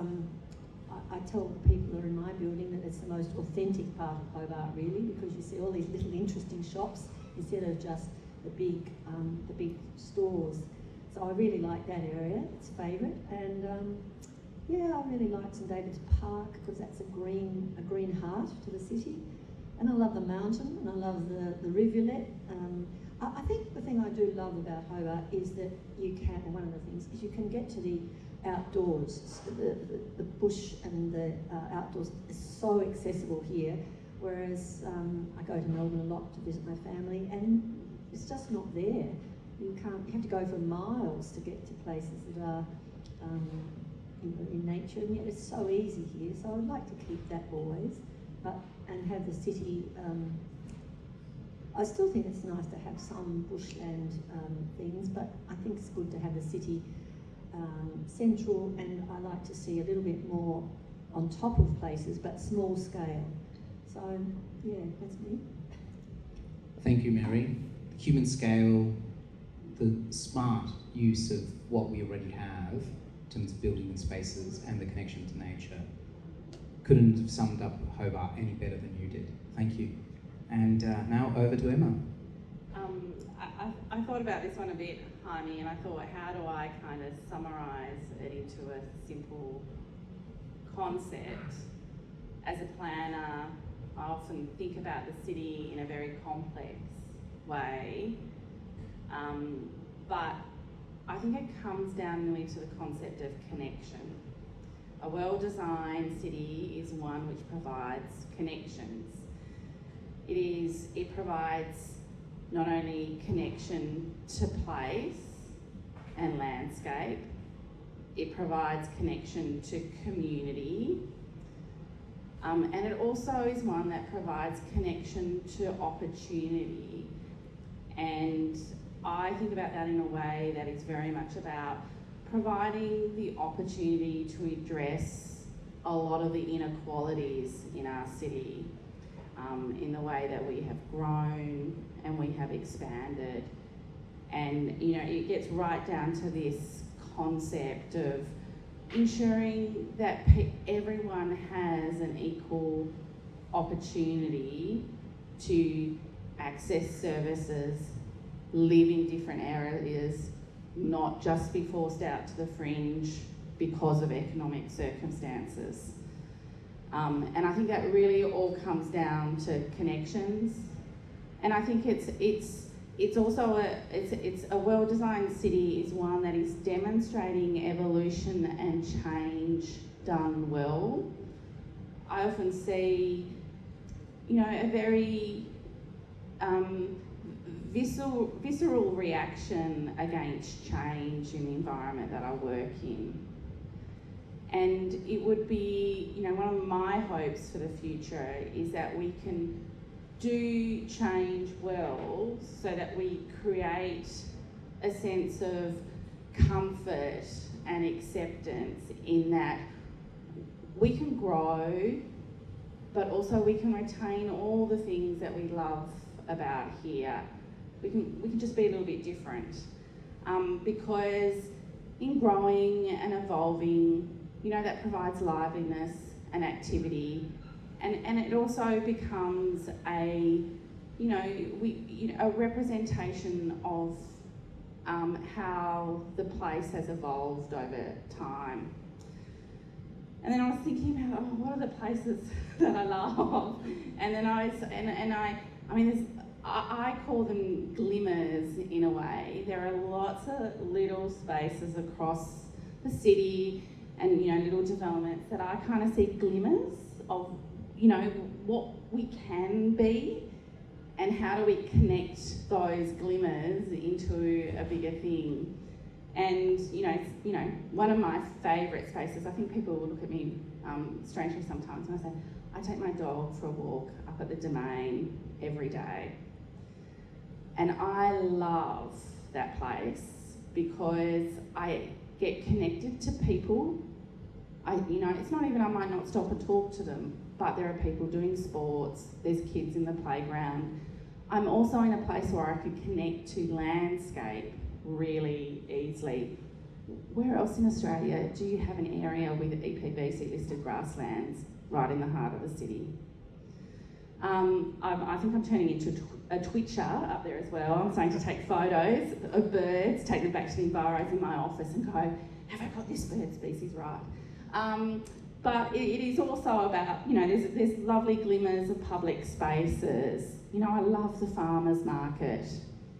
I tell the people who are in my building that it's the most authentic part of Hobart, really, because you see all these little interesting shops instead of just the big stores. So I really like that area. It's a favourite, and yeah, I really like St David's Park because that's a green heart to the city, and I love the mountain, and I love the rivulet. I think the thing I do love about Hobart is that one of the things is you can get to the outdoors. The bush and the outdoors is so accessible here, whereas I go to Melbourne a lot to visit my family, and it's just not there. You have to go for miles to get to places that are in nature, and yet it's so easy here. So I'd like to keep that always, and have the city. I still think it's nice to have some bushland things, but I think it's good to have the city central, and I like to see a little bit more on top of places, but small scale. So yeah, that's me. Thank you, Mary. Human scale, the smart use of what we already have in terms of building and spaces and the connection to nature. Couldn't have summed up Hobart any better than you did. Thank you. And now over to Emma. I thought about this one a bit, Jaime, and I thought, how do I kind of summarise it into a simple concept? As a planner, I often think about the city in a very complex way, but I think it comes down really to the concept of connection. A well-designed city is one which provides connections. It provides not only connection to place and landscape, it provides connection to community, and it also is one that provides connection to opportunity. And I think about that in a way that is very much about providing the opportunity to address a lot of the inequalities in our city, in the way that we have grown and we have expanded. And you know, it gets right down to this concept of ensuring that everyone has an equal opportunity to access services, live in different areas, not just be forced out to the fringe because of economic circumstances. And I think that really all comes down to connections. And I think it's also a well-designed city is one that is demonstrating evolution and change done well. I often see, you know, a very visceral reaction against change in the environment that I work in. And it would be, you know, one of my hopes for the future is that we can do change well so that we create a sense of comfort and acceptance in that we can grow, but also we can retain all the things that we love about here. We can just be a little bit different. Because in growing and evolving, you know, that provides liveliness and activity, and it also becomes a, you know, a representation of how the place has evolved over time. And then I was thinking about, what are the places that I love? And then I call them glimmers in a way. There are lots of little spaces across the city and, you know, little developments that I kind of see glimmers of, you know, what we can be and how do we connect those glimmers into a bigger thing. And, you know, one of my favourite spaces, I think people will look at me strangely sometimes when I say, I take my dog for a walk up at the Domain every day. And I love that place because I get connected to people. You know, it's not even I might not stop and talk to them, but there are people doing sports, there's kids in the playground. I'm also in a place where I could connect to landscape really easily. Where else in Australia do you have an area with EPBC listed grasslands right in the heart of the city? I think I'm turning into a twitcher up there as well. I'm starting to take photos of birds, take them back to the enviros in my office and go, have I got this bird species right? But it is also about, you know, there's lovely glimmers of public spaces. You know, I love the farmers market.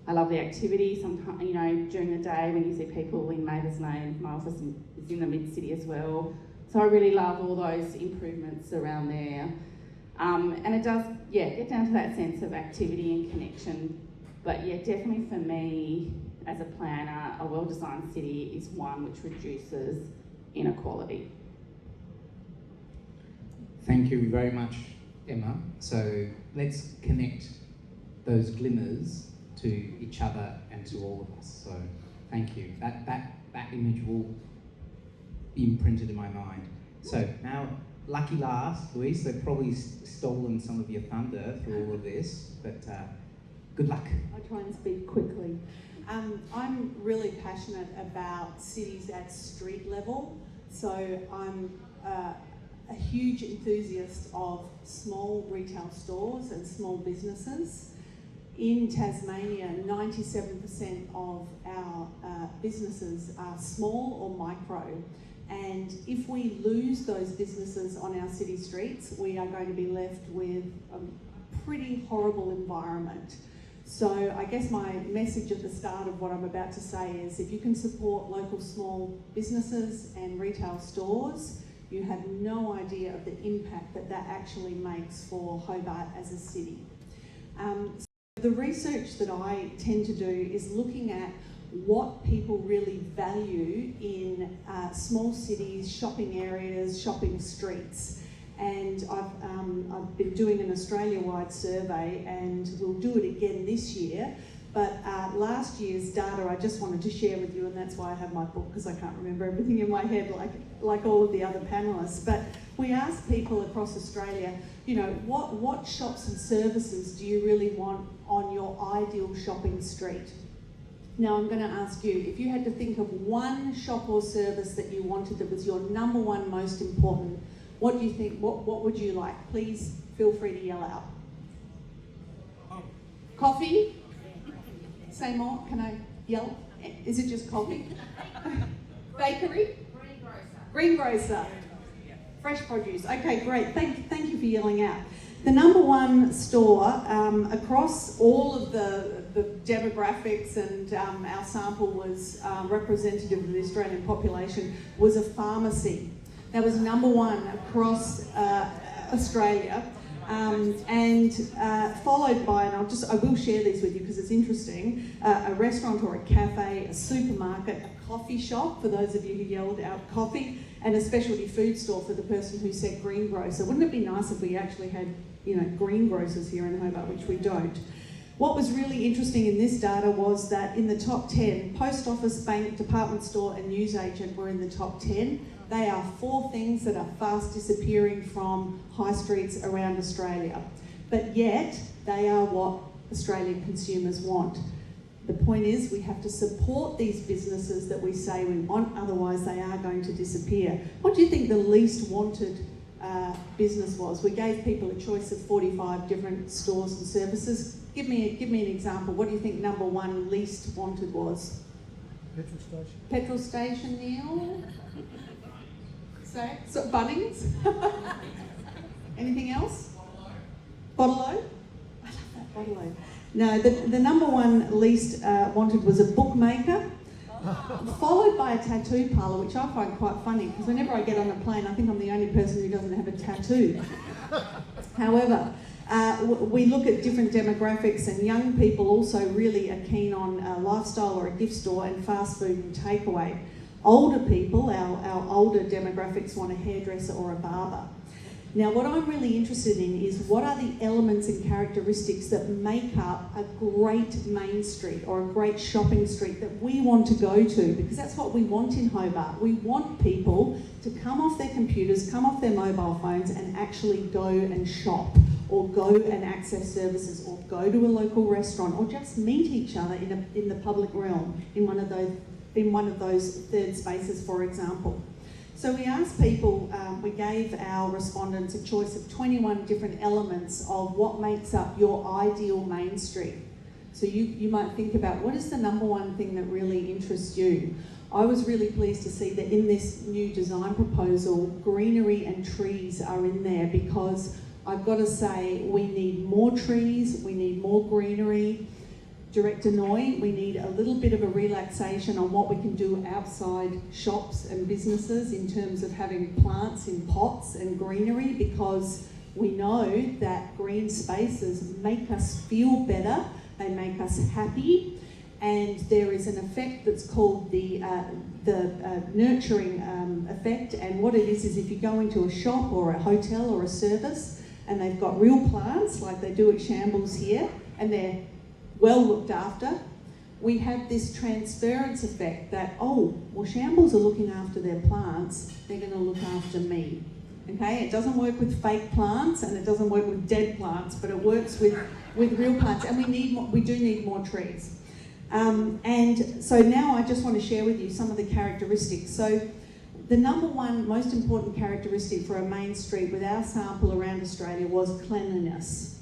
I love the activity. Sometimes, you know, during the day when you see people in Mavis Lane, my office is in the mid-city as well. So I really love all those improvements around there. And it does, yeah, get down to that sense of activity and connection. But yeah, definitely for me, as a planner, a well-designed city is one which reduces inequality. Thank you very much, Emma. So let's connect those glimmers to each other and to all of us. So thank you. That image will be imprinted in my mind. So now, lucky last, Louise, they've probably stolen some of your thunder through all of this, but good luck. I'll try and speak quickly. I'm really passionate about cities at street level, so I'm a huge enthusiast of small retail stores and small businesses. In Tasmania, 97% of our businesses are small or micro, and if we lose those businesses on our city streets, we are going to be left with a pretty horrible environment. So I guess my message at the start of what I'm about to say is, if you can support local small businesses and retail stores, you have no idea of the impact that actually makes for Hobart as a city. The research that I tend to do is looking at what people really value in small cities, shopping areas, shopping streets. And I've been doing an Australia-wide survey, and we'll do it again this year. But last year's data I just wanted to share with you, and that's why I have my book, because I can't remember everything in my head like all of the other panellists. But we asked people across Australia, you know, what shops and services do you really want on your ideal shopping street? Now I'm going to ask you, if you had to think of one shop or service that you wanted that was your number one most important, what do you think, what would you like? Please feel free to yell out. Coffee? Say more, can I yell? Is it just coffee? Bakery? Greengrocer. Fresh produce. Okay, great. Thank you for yelling out. The number one store across all of the demographics, and our sample was representative of the Australian population, was a pharmacy. That was number one across Australia. and followed by, and I will share these with you because it's interesting, a restaurant or a cafe, a supermarket, a coffee shop, for those of you who yelled out coffee, and a specialty food store for the person who said greengrocer. Wouldn't it be nice if we actually had, greengrocers here in Hobart, which we don't? What was really interesting in this data was that in the top 10, post office, bank, department store and newsagent were in the top 10. They are 4 things that are fast disappearing from high streets around Australia. But yet, they are what Australian consumers want. The point is, we have to support these businesses that we say we want, otherwise they are going to disappear. What do you think the least wanted business was? We gave people a choice of 45 different stores and services. Give me an example. What do you think number 1 least wanted was? Petrol station. Petrol station, Neil? So Bunnings? Anything else? Bottle-o? I love that bottle-o. No, the number 1 least wanted was a bookmaker, followed by a tattoo parlour, which I find quite funny because whenever I get on a plane, I think I'm the only person who doesn't have a tattoo. However, we look at different demographics, and young people also really are keen on a lifestyle or a gift store and fast food and takeaway. Older people, our older demographics, want a hairdresser or a barber. Now, what I'm really interested in is what are the elements and characteristics that make up a great main street or a great shopping street that we want to go to, because that's what we want in Hobart. We want people to come off their computers, come off their mobile phones and actually go and shop, or go and access services, or go to a local restaurant, or just meet each other in the public realm, in one of those third spaces, for example. So we asked people, we gave our respondents a choice of 21 different elements of what makes up your ideal main street. So you might think about, what is the number 1 thing that really interests you? I was really pleased to see that in this new design proposal, greenery and trees are in there, because I've got to say, we need more trees, we need more greenery. Director Noye, we need a little bit of a relaxation on what we can do outside shops and businesses in terms of having plants in pots and greenery, because we know that green spaces make us feel better, they make us happy, and there is an effect that's called the nurturing effect. And what it is if you go into a shop or a hotel or a service and they've got real plants like they do at Shambles here, and they're well looked after, we have this transference effect that, oh, well, Shambles are looking after their plants, they're going to look after me. Okay, it doesn't work with fake plants and it doesn't work with dead plants, but it works with real plants, and we do need more trees. And so now I just want to share with you some of the characteristics. So the number 1 most important characteristic for a main street with our sample around Australia was cleanliness.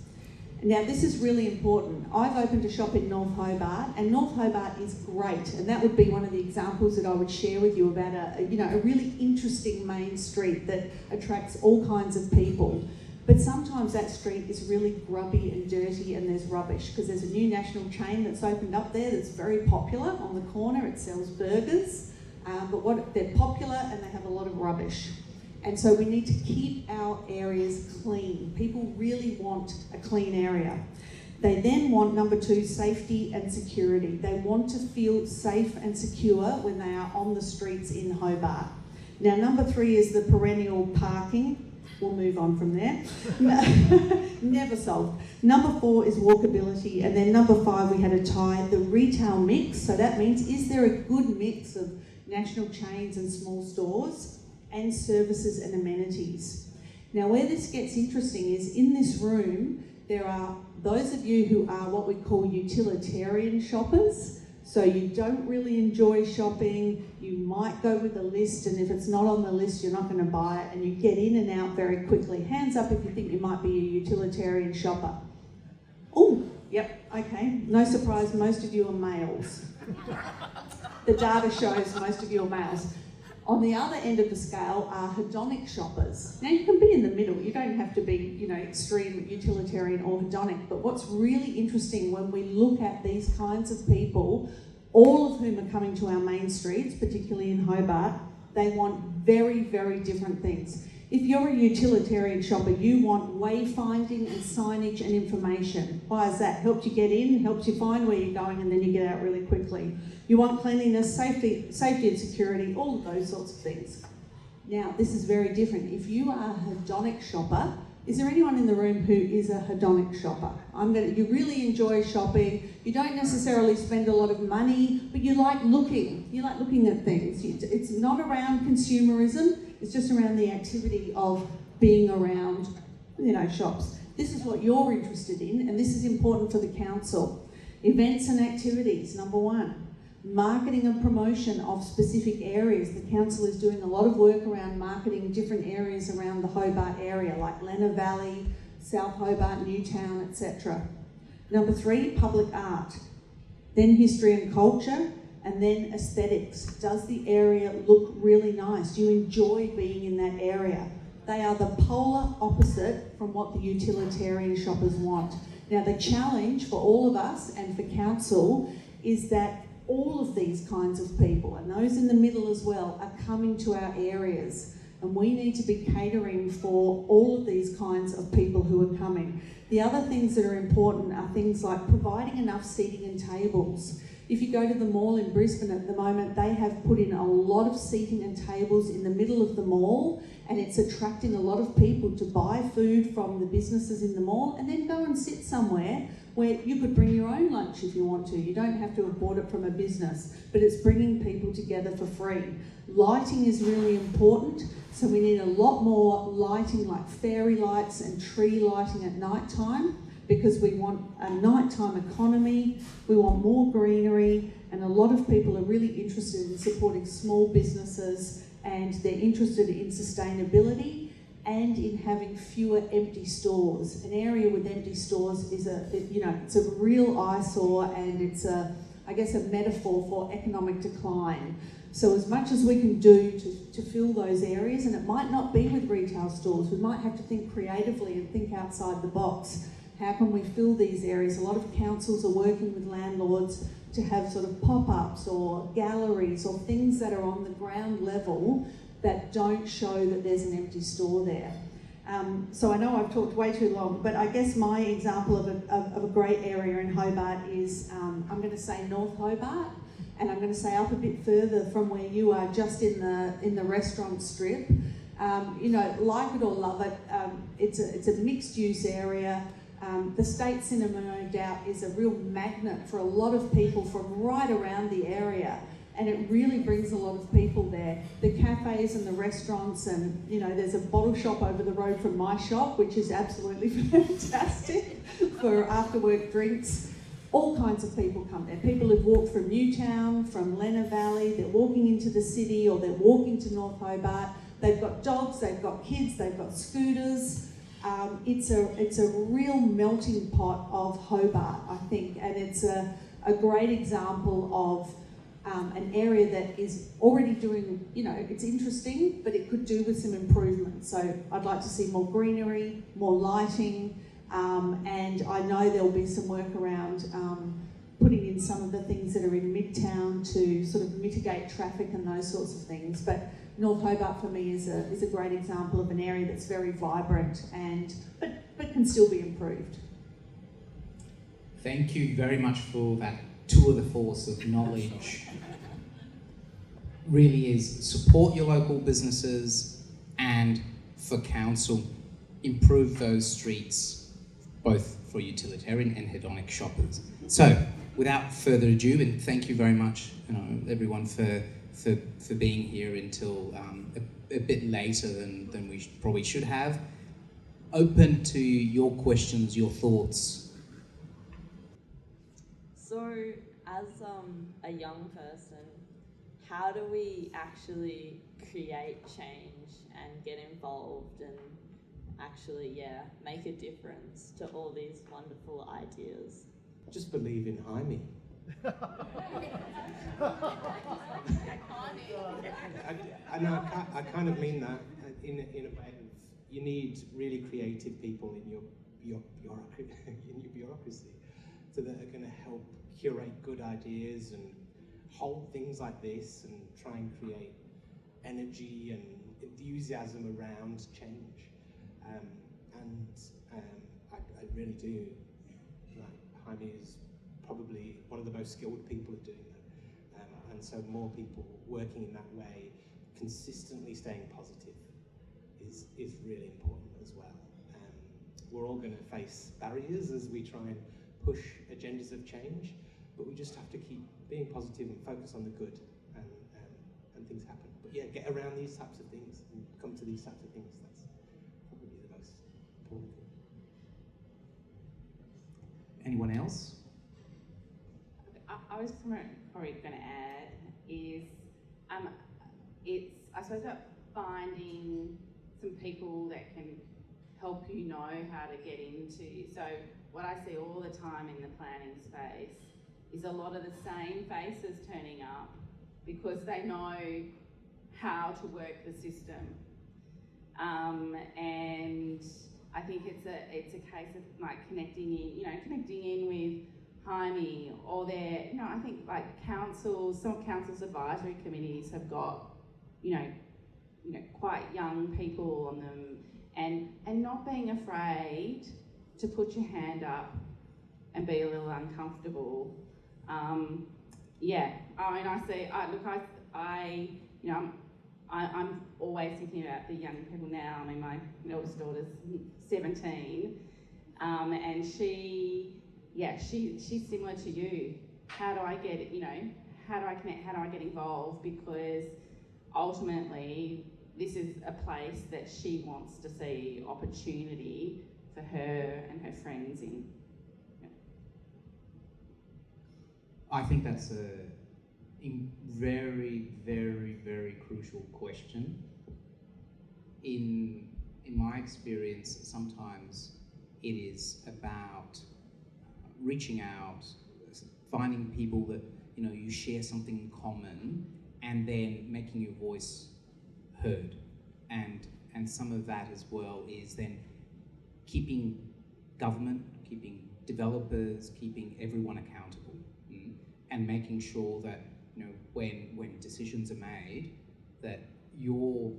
Now, this is really important. I've opened a shop in North Hobart, and North Hobart is great, and that would be one of the examples that I would share with you about a really interesting main street that attracts all kinds of people. But sometimes that street is really grubby and dirty, and there's rubbish, because there's a new national chain that's opened up there that's very popular on the corner. It sells burgers, but they're popular and they have a lot of rubbish. And so we need to keep our areas clean. People really want a clean area. They then want, number 2, safety and security. They want to feel safe and secure when they are on the streets in Hobart. Now, number 3 is the perennial parking. We'll move on from there. Never solved. Number 4 is walkability. And then number 5, we had a tie, the retail mix. So that means, is there a good mix of national chains and small stores and services and amenities? Now, where this gets interesting is in this room, there are those of you who are what we call utilitarian shoppers. So you don't really enjoy shopping, you might go with a list, and if it's not on the list, you're not going to buy it, and you get in and out very quickly. Hands up if you think you might be a utilitarian shopper. Oh, yep, okay. No surprise, most of you are males. The data shows most of you are males. On the other end of the scale are hedonic shoppers. Now, you can be in the middle. You don't have to be, extreme utilitarian or hedonic. But what's really interesting when we look at these kinds of people, all of whom are coming to our main streets, particularly in Hobart, they want very, very different things. If you're a utilitarian shopper, you want wayfinding and signage and information. Why is that? Helps you get in, helps you find where you're going, and then you get out really quickly. You want cleanliness, safety and security, all of those sorts of things. Now, this is very different. If you are a hedonic shopper, is there anyone in the room who is a hedonic shopper? You really enjoy shopping. You don't necessarily spend a lot of money, but you like looking. You like looking at things. It's not around consumerism. It's just around the activity of being around, shops. This is what you're interested in, and this is important for the council. Events and activities, number one. Marketing and promotion of specific areas. The council is doing a lot of work around marketing different areas around the Hobart area, like Lenna Valley, South Hobart, Newtown, etc. Number three, public art. Then history and culture, and then aesthetics. Does the area look really nice? Do you enjoy being in that area? They are the polar opposite from what the utilitarian shoppers want. Now, the challenge for all of us and for council is that all of these kinds of people, and those in the middle as well, are coming to our areas, and we need to be catering for all of these kinds of people who are coming. The other things that are important are things like providing enough seating and tables. If you go to the mall in Brisbane at the moment, they have put in a lot of seating and tables in the middle of the mall, and it's attracting a lot of people to buy food from the businesses in the mall and then go and sit somewhere where you could bring your own lunch if you want to. You don't have to have bought it from a business, but it's bringing people together for free. Lighting is really important, so we need a lot more lighting, like fairy lights and tree lighting at night time, because we want a nighttime economy, we want more greenery, and a lot of people are really interested in supporting small businesses, and they're interested in sustainability and in having fewer empty stores. An area with empty stores is it's a real eyesore, and it's a metaphor for economic decline. So as much as we can do to fill those areas, and it might not be with retail stores, we might have to think creatively and think outside the box. How can we fill these areas? A lot of councils are working with landlords to have sort of pop-ups or galleries or things that are on the ground level that don't show that there's an empty store there. So I know I've talked way too long, but I guess my example of a great area in Hobart is, I'm going to say North Hobart, and I'm going to say up a bit further from where you are, just in the restaurant strip. Like it or love it, it's a mixed use area. The State Cinema, no doubt, is a real magnet for a lot of people from right around the area, and it really brings a lot of people there. The cafes and the restaurants, and there's a bottle shop over the road from my shop, which is absolutely fantastic for after work drinks. All kinds of people come there. People who've walked from Newtown, from Lenna Valley, they're walking into the city, or they're walking to North Hobart. They've got dogs, they've got kids, they've got scooters. It's a real melting pot of Hobart, I think, and it's a great example of an area that is already doing, it's interesting, but it could do with some improvement. So I'd like to see more greenery, more lighting, and I know there'll be some work around putting in some of the things that are in Midtown to sort of mitigate traffic and those sorts of things. But North Hobart for me is a great example of an area that's very vibrant but can still be improved. Thank you very much for that tour de force of knowledge. Really is support your local businesses, and for council, improve those streets, both for utilitarian and hedonic shoppers. So, without further ado, and thank you very much, everyone, for being here until a bit later than we probably should have. Open to your questions, your thoughts. So, as a young person, how do we actually create change and get involved and actually, make a difference to all these wonderful ideas? Just believe in Jaime. I kind of mean that in a way of, you need really creative people in your bureaucracy, so that are going to help curate good ideas and hold things like this and try and create energy and enthusiasm around change. I really do. Like, Jaime is probably one of the most skilled people at doing that. And so more people working in that way, consistently staying positive, is really important as well. We're all going to face barriers as we try and push agendas of change, but we just have to keep being positive and focus on the good, and things happen. But yeah, get around these types of things and come to these types of things. That's probably the most important thing. Anyone else? I was probably going to add is, it's, I suppose, about finding some people that can help you know how to get into. So what I see all the time in the planning space is a lot of the same faces turning up because they know how to work the system. And I think it's a case of like connecting in with Jaime, or their, I think like councils, some councils' advisory committees have got, quite young people on them, and not being afraid to put your hand up and be a little uncomfortable. I'm always thinking about the young people now. I mean, my eldest daughter's 17, and she's similar to you. How do I get, how do I connect, how do I get involved? Because ultimately, this is a place that she wants to see opportunity for her and her friends in. Yeah. I think that's a very, very, very crucial question. In my experience, sometimes it is about reaching out, finding people that you share something in common, and then making your voice heard. And some of that as well is then keeping government, keeping developers, keeping everyone accountable, and making sure that when decisions are made, that your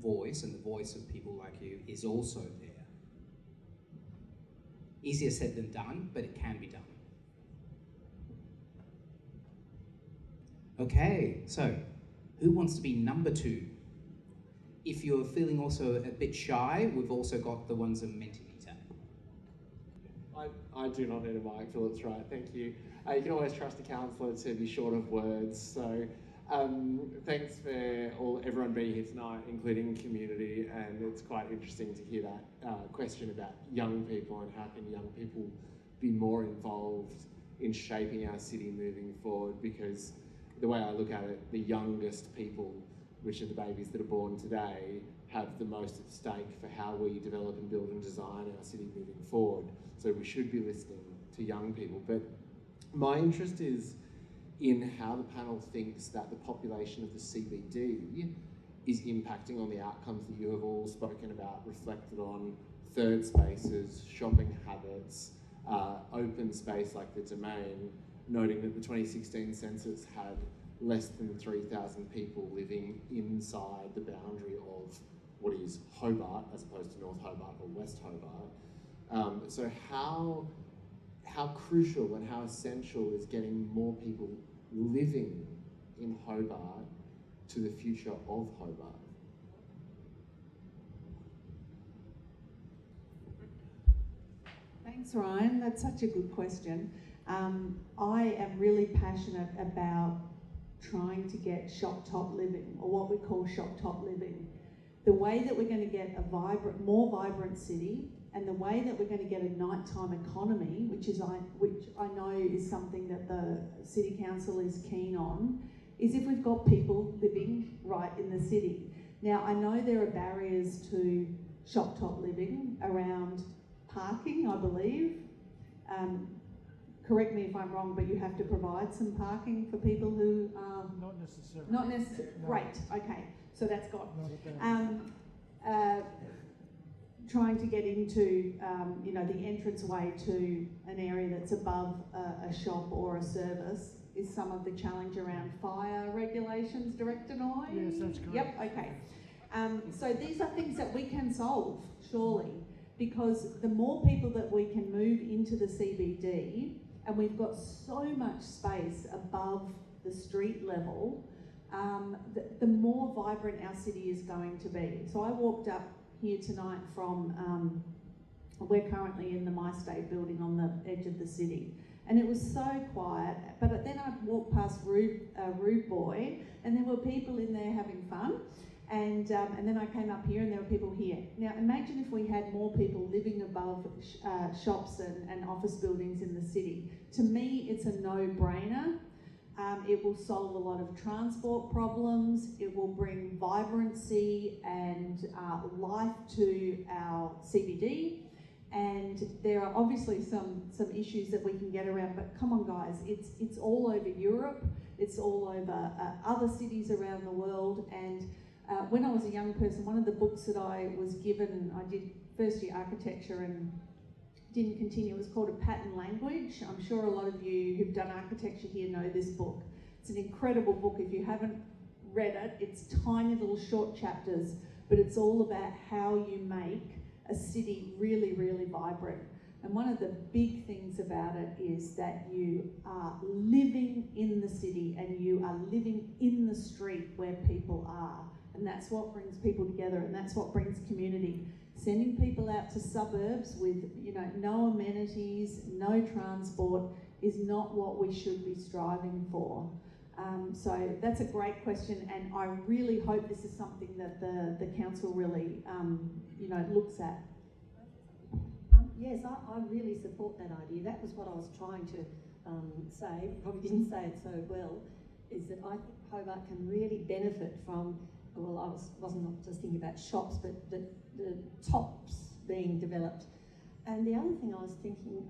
voice and the voice of people like you is also there. Easier said than done, but it can be done. Okay, so who wants to be number 2? If you're feeling also a bit shy, we've also got the ones of Mentimeter. I do not need a mic, Philip's right, thank you. You can always trust a counsellor to be short of words, so thanks for everyone being here tonight, including community, and it's quite interesting to hear that question about young people and how can young people be more involved in shaping our city moving forward, because the way I look at it, the youngest people, which are the babies that are born today, have the most at stake for how we develop and build and design our city moving forward. So we should be listening to young people. But my interest is in how the panel thinks that the population of the CBD is impacting on the outcomes that you have all spoken about, reflected on third spaces, shopping habits, open space like the Domain, noting that the 2016 census had less than 3,000 people living inside the boundary of what is Hobart, as opposed to North Hobart or West Hobart. So how crucial and how essential is getting more people living in Hobart to the future of Hobart? Thanks, Ryan. That's such a good question. I am really passionate about trying to get shop top living, or what we call shop top living. The way that we're going to get a more vibrant city, and the way that we're going to get a nighttime economy, which I know is something that the City Council is keen on, is if we've got people living right in the city. Now, I know there are barriers to shop top living around parking, I believe. Correct me if I'm wrong, but you have to provide some parking for people who... Not necessarily. Not necessarily. No. Great, okay. So that's got... trying to get into, the entranceway to an area that's above a shop or a service is some of the challenge around fire regulations, Director Noye? Yes, that's correct. Yep, okay. So these are things that we can solve, surely, because the more people that we can move into the CBD, and we've got so much space above the street level, the more vibrant our city is going to be. So I walked up here tonight from, we're currently in the MyState building on the edge of the city, and it was so quiet, but then I walked past Rude Boy, and there were people in there having fun. And then I came up here and there were people here. Now imagine if we had more people living above shops and office buildings in the city. To me, it's a no-brainer. It will solve a lot of transport problems. It will bring vibrancy and life to our CBD. And there are obviously some issues that we can get around, but come on guys, it's all over Europe. It's all over other cities around the world. And when I was a young person, one of the books that I was given, I did first year architecture and didn't continue, it was called A Pattern Language. I'm sure a lot of you who've done architecture here know this book. It's an incredible book. If you haven't read it, it's tiny little short chapters, but it's all about how you make a city really, really vibrant. And one of the big things about it is that you are living in the city and you are living in the street where people are. And that's what brings people together, and that's what brings community. Sending people out to suburbs with, no amenities, no transport is not what we should be striving for. So that's a great question, and I really hope this is something that the council really, looks at. Yes, I really support that idea. That was what I was trying to say, probably didn't say it so well, is that I think Hobart can really benefit from, well, I wasn't just thinking about shops, but the tops being developed. And the other thing I was thinking,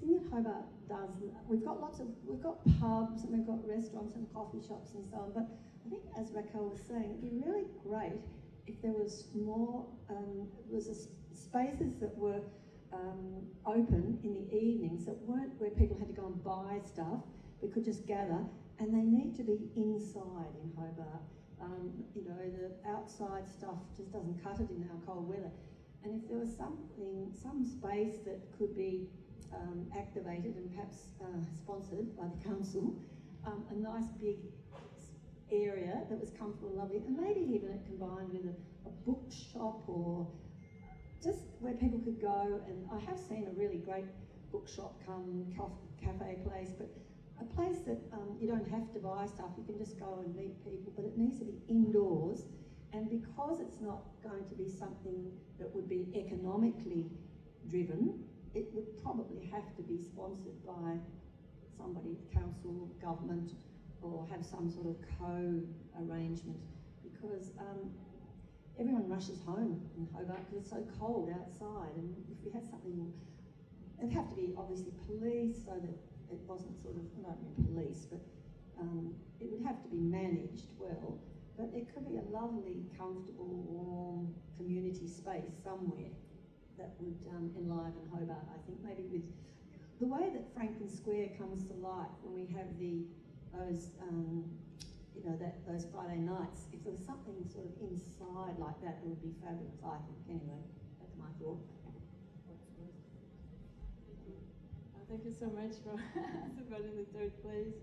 the thing that Hobart does, we've got pubs and we've got restaurants and coffee shops and so on, but I think as Raquel was saying, it'd be really great if there was more, spaces that were open in the evenings that weren't where people had to go and buy stuff, but could just gather, and they need to be inside in Hobart. The outside stuff just doesn't cut it in our cold weather. And if there was some space that could be activated and perhaps sponsored by the council, a nice big area that was comfortable and lovely, and maybe even it combined with a bookshop or just where people could go. And I have seen a really great bookshop cafe place, but a place that you don't have to buy stuff, you can just go and meet people, but it needs to be indoors. And because it's not going to be something that would be economically driven, it would probably have to be sponsored by somebody, council, government, or have some sort of co-arrangement, because everyone rushes home in Hobart because it's so cold outside. And if we had something, it'd have to be obviously policed so that it wasn't sort of, I don't mean police, but it would have to be managed well. But it could be a lovely, comfortable, warm community space somewhere that would enliven Hobart. I think maybe with the way that Franklin Square comes to life when we have those Friday nights. If there was something sort of inside like that, it would be fabulous. I think. Anyway, that's my thought. Thank you so much for supporting the third place.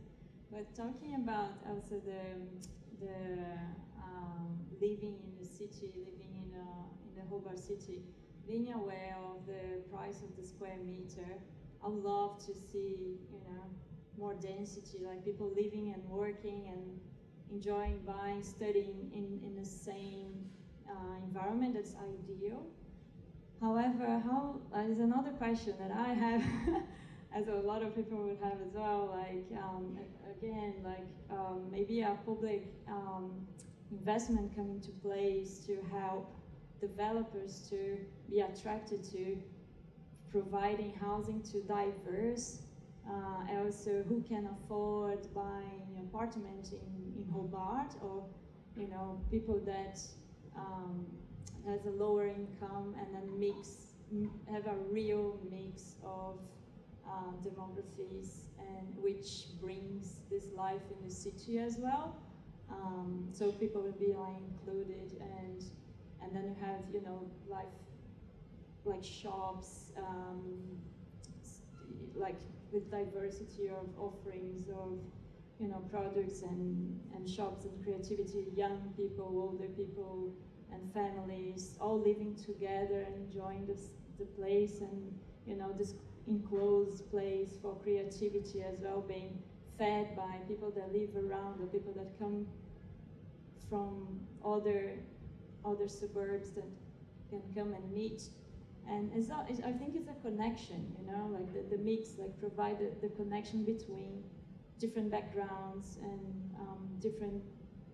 But talking about also the living in the city, living in the Hobart city, being aware of the price of the square meter, I would love to see, more density, like people living and working and enjoying buying, studying in the same environment. That's ideal. However, there's another question that I have, as a lot of people would have as well, maybe a public investment come into place to help developers to be attracted to providing housing to diverse, also who can afford buying an apartment in Hobart, or people that has a lower income, and then have a real mix of demographies, and which brings this life in the city as well. so people will be like included, and then you have, you know, like shops, like with diversity of offerings of, you know, products and shops and creativity, young people, older people, and families all living together and enjoying the place, and, you know, this enclosed place for creativity as well, being fed by people that live around, or people that come from other suburbs that can come and meet. And I think it's a connection, you know, like the mix, like provide the connection between different backgrounds and different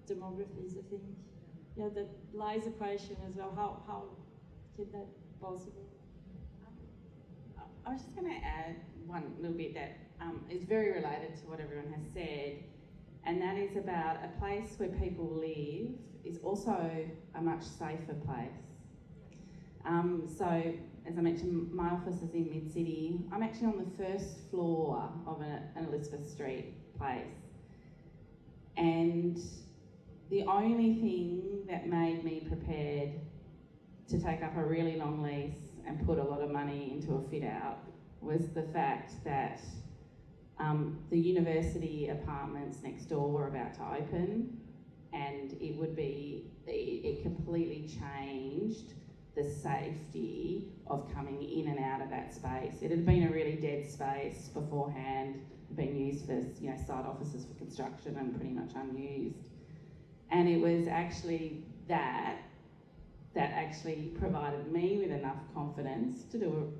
demographies, I think. Yeah, that lies a question as well, how can that possible? I was just going to add one little bit that is very related to what everyone has said, and that is about a place where people live is also a much safer place. So, as I mentioned, my office is in Mid-City. I'm actually on the first floor of an Elizabeth Street place. And the only thing that made me prepared to take up a really long lease and put a lot of money into a fit out was the fact that the university apartments next door were about to open, and it completely changed the safety of coming in and out of that space. It had been a really dead space beforehand, been used for, you know, site offices for construction and pretty much unused. And it was actually that actually provided me with enough confidence to do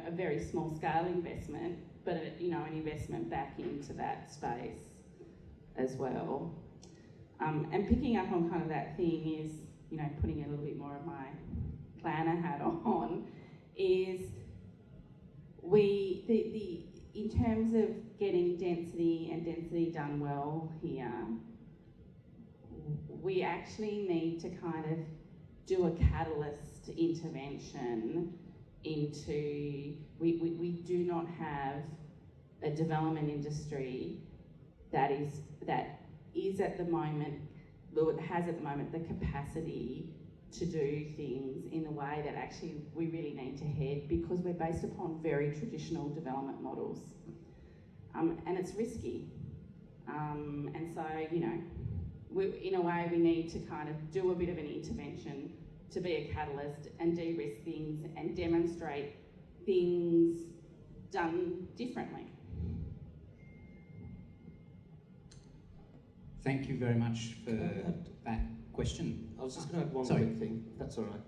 a very small scale investment, but an investment back into that space as well. And picking up on kind of that thing is, you know, putting a little bit more of my planner hat on, is in terms of getting density done well here, we actually need to kind of do a catalyst intervention into, we do not have a development industry that is at the moment, well, has at the moment the capacity to do things in the way that actually we really need to head, because we're based upon very traditional development models. And it's risky. And so, you know, in a way we need to kind of do a bit of an intervention to be a catalyst and de-risk things and demonstrate things done differently. Thank you very much for that question. I was just going to add one quick thing, if that's all right.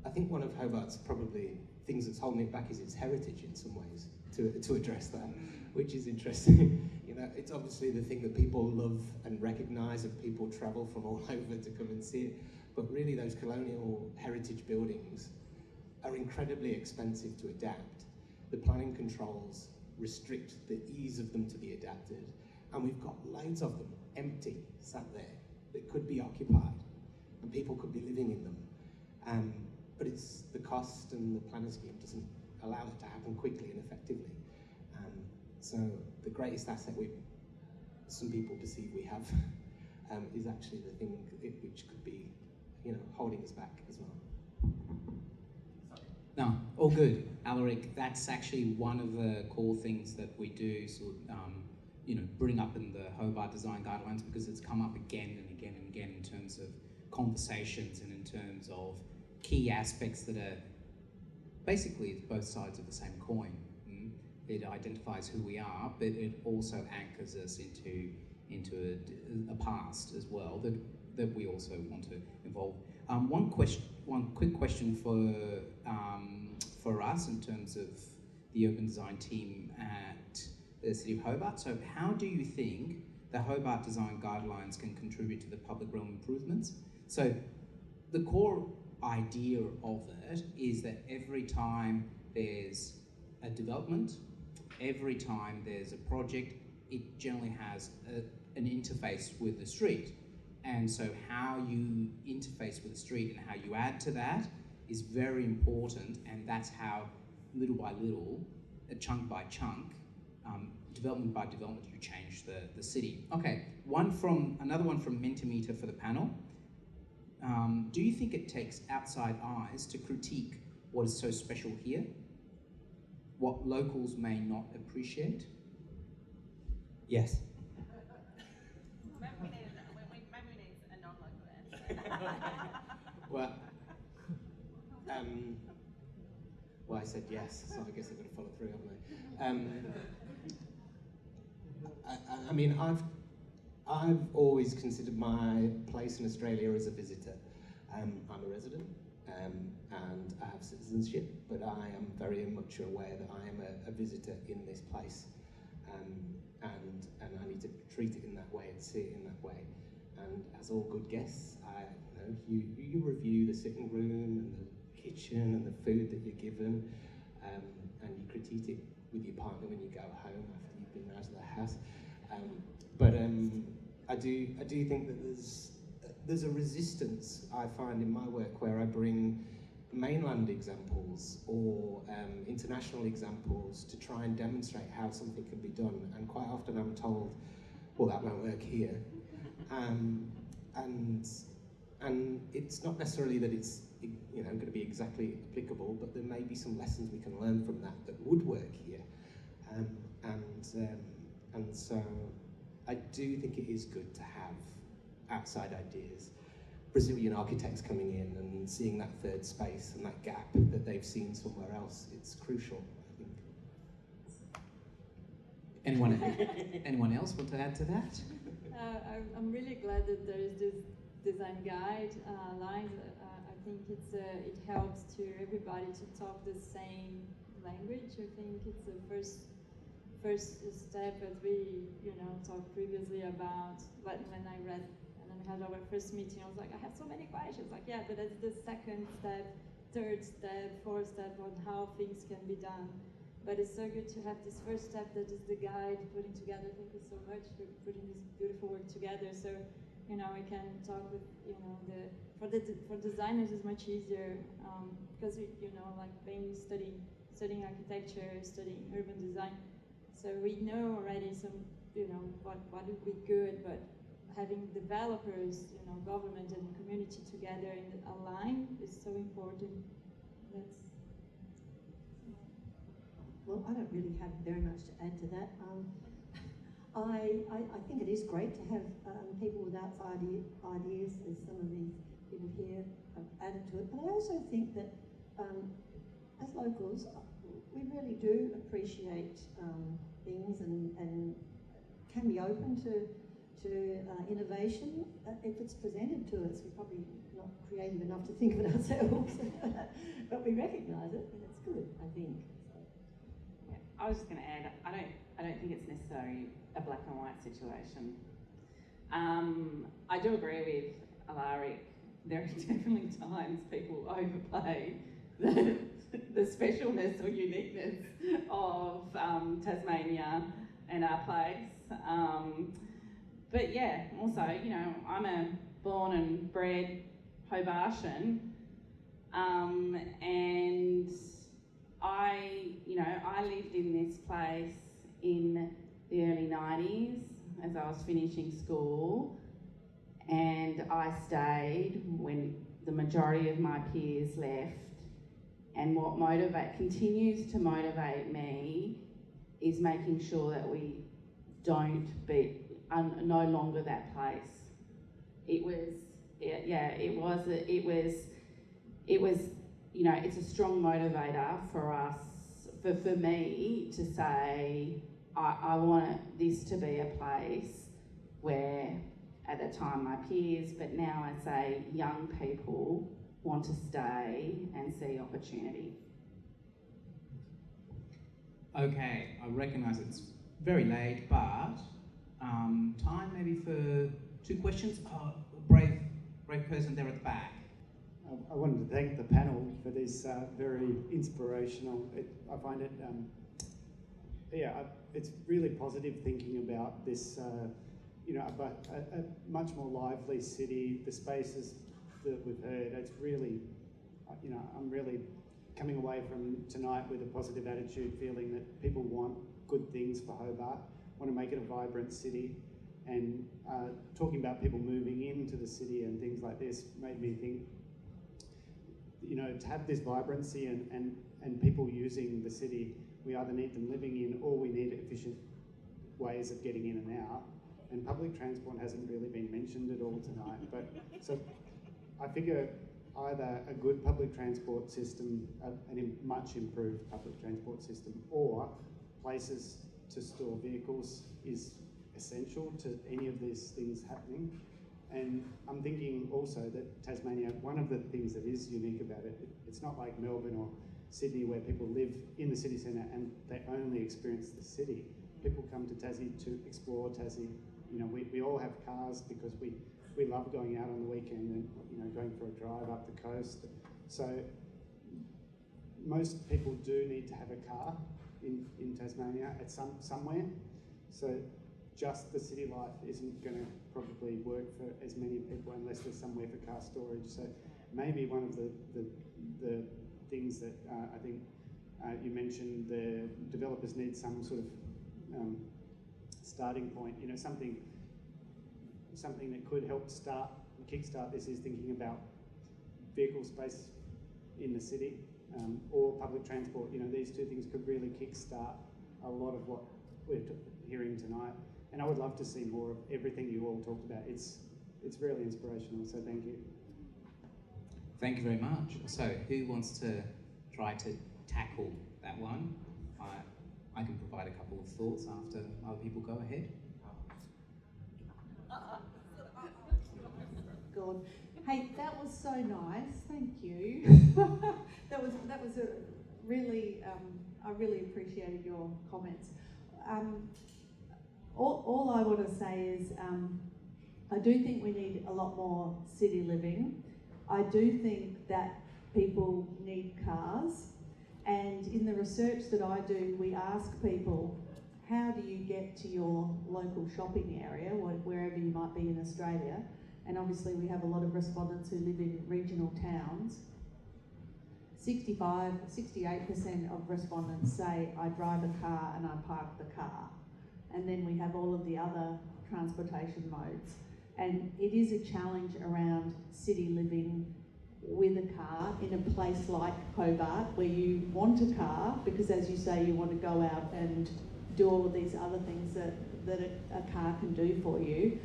I think one of Hobart's probably things that's holding it back is its heritage in some ways, to address that, which is interesting. You know, it's obviously the thing that people love and recognise, and people travel from all over to come and see it. But really, those colonial heritage buildings are incredibly expensive to adapt. The planning controls restrict the ease of them to be adapted, and we've got loads of them empty, sat there, that could be occupied, and people could be living in them. But it's the cost, and the planning scheme doesn't allow it to happen quickly and effectively. So the greatest asset some people perceive we have is actually the thing which could be, you know, holding us back as well. No, all good, Alaric. That's actually one of the core things that we do, you know, bring up in the Hobart Design Guidelines, because it's come up again and again and again in terms of conversations and in terms of key aspects that are basically both sides of the same coin. It identifies who we are, but it also anchors us into a past as well that we also want to involve. One quick question for us in terms of the urban design team at the City of Hobart. So how do you think the Hobart Design Guidelines can contribute to the public realm improvements? So the core idea of it is that every time there's a development, every time there's a project, it generally has an interface with the street. And so how you interface with the street and how you add to that is very important, and that's how, little by little, chunk by chunk, development by development, you change the city. Okay, another one from Mentimeter for the panel. Do you think it takes outside eyes to critique what is so special here? What locals may not appreciate? Yes. Maybe we need a non-local answer. Well, well, I said yes, so I guess I've got to follow through, haven't I? I mean, I've always considered my place in Australia as a visitor. I'm a resident, and I have citizenship, but I am very much aware that I am a visitor in this place, and I need to treat it in that way and see it in that way. And as all good guests, you review the sitting room and the kitchen and the food that you're given, and you critique it with your partner when you go home after you've been out of the house. But I do think that there's a resistance I find in my work where I bring mainland examples or international examples to try and demonstrate how something can be done, and quite often I'm told, well, that won't work here. And it's not necessarily that it's going to be exactly applicable, but there may be some lessons we can learn from that would work here. And so I do think it is good to have outside ideas. Brazilian architects coming in and seeing that third space and that gap that they've seen somewhere else, it's crucial, I think. Anyone else want to add to that? I'm really glad that there is this design guidelines. I think it helps to everybody to talk the same language. I think it's the first step, as we talked previously about. But when I read and then we had our first meeting, I was like, I have so many questions. Like, yeah, but that's the second step, third step, fourth step on how things can be done. But it's so good to have this first step that is the guide putting together. Thank you so much for putting this beautiful work together. So, we can talk with, for designers is much easier because like being studying architecture, studying urban design. So we know already some, what would be good, but having developers, government and community together and aligned is so important. Well, I don't really have very much to add to that. I think it is great to have people with outside ideas, as some of these people here have added to it. But I also think that as locals, we really do appreciate things and can be open to innovation if it's presented to us. We're probably not creative enough to think of it ourselves, but we recognise it, and it's good, I think. Yeah, I was just going to add, I don't think it's necessarily a black and white situation. I do agree with Alaric. There are definitely times people overplay the specialness or uniqueness of Tasmania and our place. But yeah, also, I'm a born and bred Hobartian, and I lived in this place in the early 90s as I was finishing school, and I stayed when the majority of my peers left. And what continues to motivate me is making sure that we don't be no longer that place. It's a strong motivator for us, for me to say, I want this to be a place where, at the time, my peers, but now I say young people want to stay and see opportunity. Okay, I recognise it's very late, but time maybe for 2 questions. Brave person there at the back. I wanted to thank the panel for this very inspirational. I find it, it's really positive thinking about this, a much more lively city, the spaces that we've heard. It's really, I'm really coming away from tonight with a positive attitude, feeling that people want good things for Hobart, want to make it a vibrant city, and talking about people moving into the city and things like this made me think, you know, to have this vibrancy and people using the city, we either need them living in or we need efficient ways of getting in and out. And public transport hasn't really been mentioned at all tonight, but so I figure either a good public transport system, a much improved public transport system, or places to store vehicles is essential to any of these things happening. And I'm thinking also that Tasmania, one of the things that is unique about it, it's not like Melbourne or Sydney where people live in the city centre and they only experience the city. People come to Tassie to explore Tassie. You know, we all have cars because we love going out on the weekend and, you know, going for a drive up the coast. So most people do need to have a car in Tasmania at somewhere. So just the city life isn't going to probably work for as many people unless there's somewhere for car storage. So maybe one of the things that I think you mentioned, the developers need some sort of starting point. You know, something that could help kickstart this is thinking about vehicle space in the city or public transport. You know, these two things could really kickstart a lot of what we're hearing tonight. And I would love to see more of everything you all talked about. It's really inspirational, so thank you. Thank you very much. So who wants to try to tackle that one? I can provide a couple of thoughts after other people go ahead. God. Hey, that was so nice. Thank you. that was a really. I really appreciated your comments. All I want to say is, I do think we need a lot more city living. I do think that people need cars. And in the research that I do, we ask people, how do you get to your local shopping area, wherever you might be in Australia? And obviously we have a lot of respondents who live in regional towns. 68% of respondents say, I drive a car and I park the car. And then we have all of the other transportation modes. And it is a challenge around city living with a car in a place like Hobart, where you want a car because, as you say, you want to go out and do all of these other things that a car can do for you.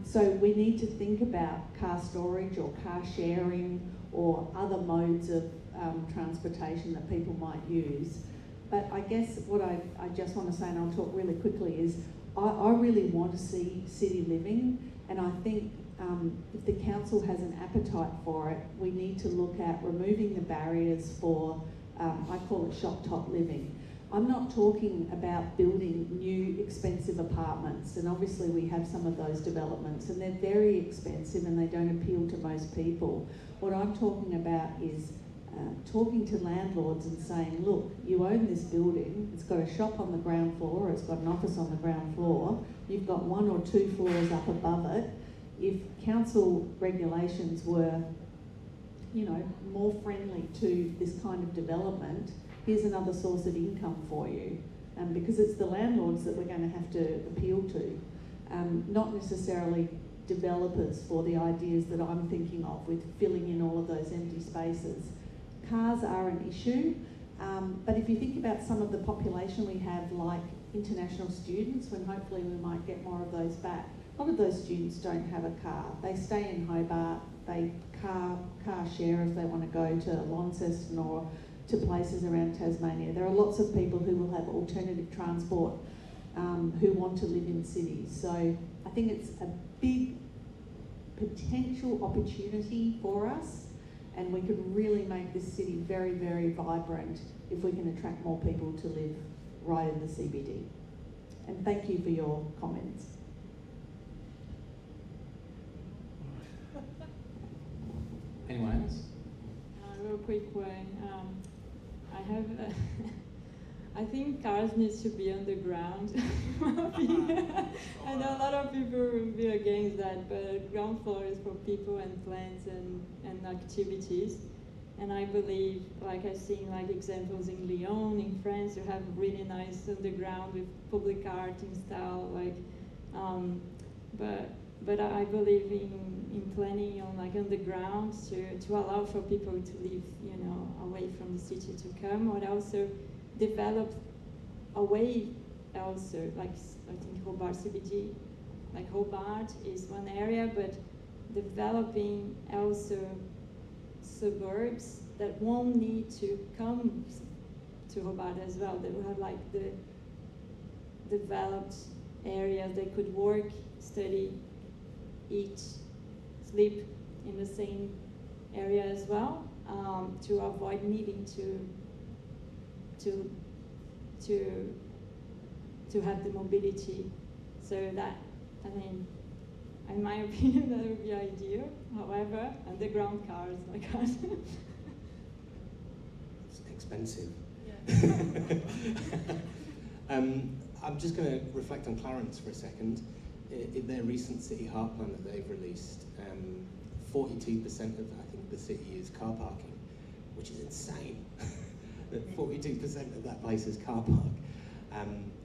So we need to think about car storage or car sharing or other modes of transportation that people might use. But I guess what I just want to say, and I'll talk really quickly, is I really want to see city living, and I think if the council has an appetite for it, we need to look at removing the barriers for, I call it shop top living. I'm not talking about building new expensive apartments, and obviously we have some of those developments and they're very expensive and they don't appeal to most people. What I'm talking about is talking to landlords and saying, look, you own this building, it's got a shop on the ground floor, it's got an office on the ground floor, you've got 1 or 2 floors up above it. If council regulations were, you know, more friendly to this kind of development, here's another source of income for you. Because it's the landlords that we're going to have to appeal to, not necessarily developers for the ideas that I'm thinking of with filling in all of those empty spaces. Cars are an issue, but if you think about some of the population we have, like international students, when hopefully we might get more of those back, a lot of those students don't have a car. They stay in Hobart, they car share if they want to go to Launceston or to places around Tasmania. There are lots of people who will have alternative transport who want to live in cities. So I think it's a big potential opportunity for us, and we could really make this city very, very vibrant if we can attract more people to live right in the CBD. And thank you for your comments. Anyone else? Real quick one. I think cars needs to be on the ground. I know a lot of people will be against that, but ground floor is for people and plants and activities. And I believe, like I've seen like examples in Lyon, in France, you have really nice underground with public art in style, like, but I believe in planning on like underground to allow for people to live, you know, away from the city to come, or also develop away also, like I think Hobart CBD, like Hobart is one area, but developing also suburbs that won't need to come to Hobart as well. They will have like the developed areas they could work, study, eat, sleep in the same area as well, to avoid needing to have the mobility. So that, I mean, in my opinion, that would be ideal. However, underground cars, I can't. It's expensive. Yeah. I'm just going to reflect on Clarence for a second. In their recent city heart plan that they've released, 42% of, I think, the city is car parking, which is insane. That 42% of that place is car park.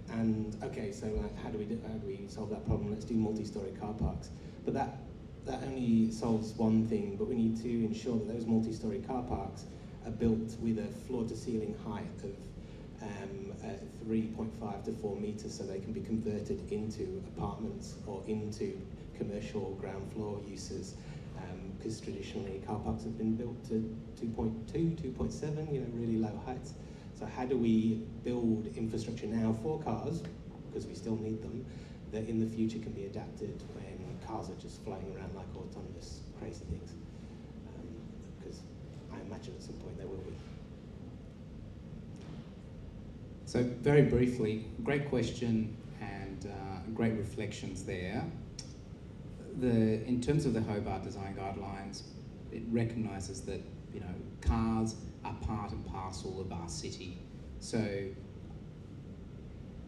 And okay, so like, how do we solve that problem? Let's do multi-story car parks. But that only solves one thing. But we need to ensure that those multi-story car parks are built with a floor-to-ceiling height of 3.5 to 4 meters, so they can be converted into apartments or into commercial ground floor uses. Because traditionally car parks have been built to 2.2, 2.7, you know, really low heights. So how do we build infrastructure now for cars, because we still need them, that in the future can be adapted when cars are just flying around like autonomous crazy things? Because I imagine at some point there will be. So very briefly, great question and great reflections there. In terms of the Hobart Design Guidelines, it recognises that, you know, cars are part and parcel of our city. So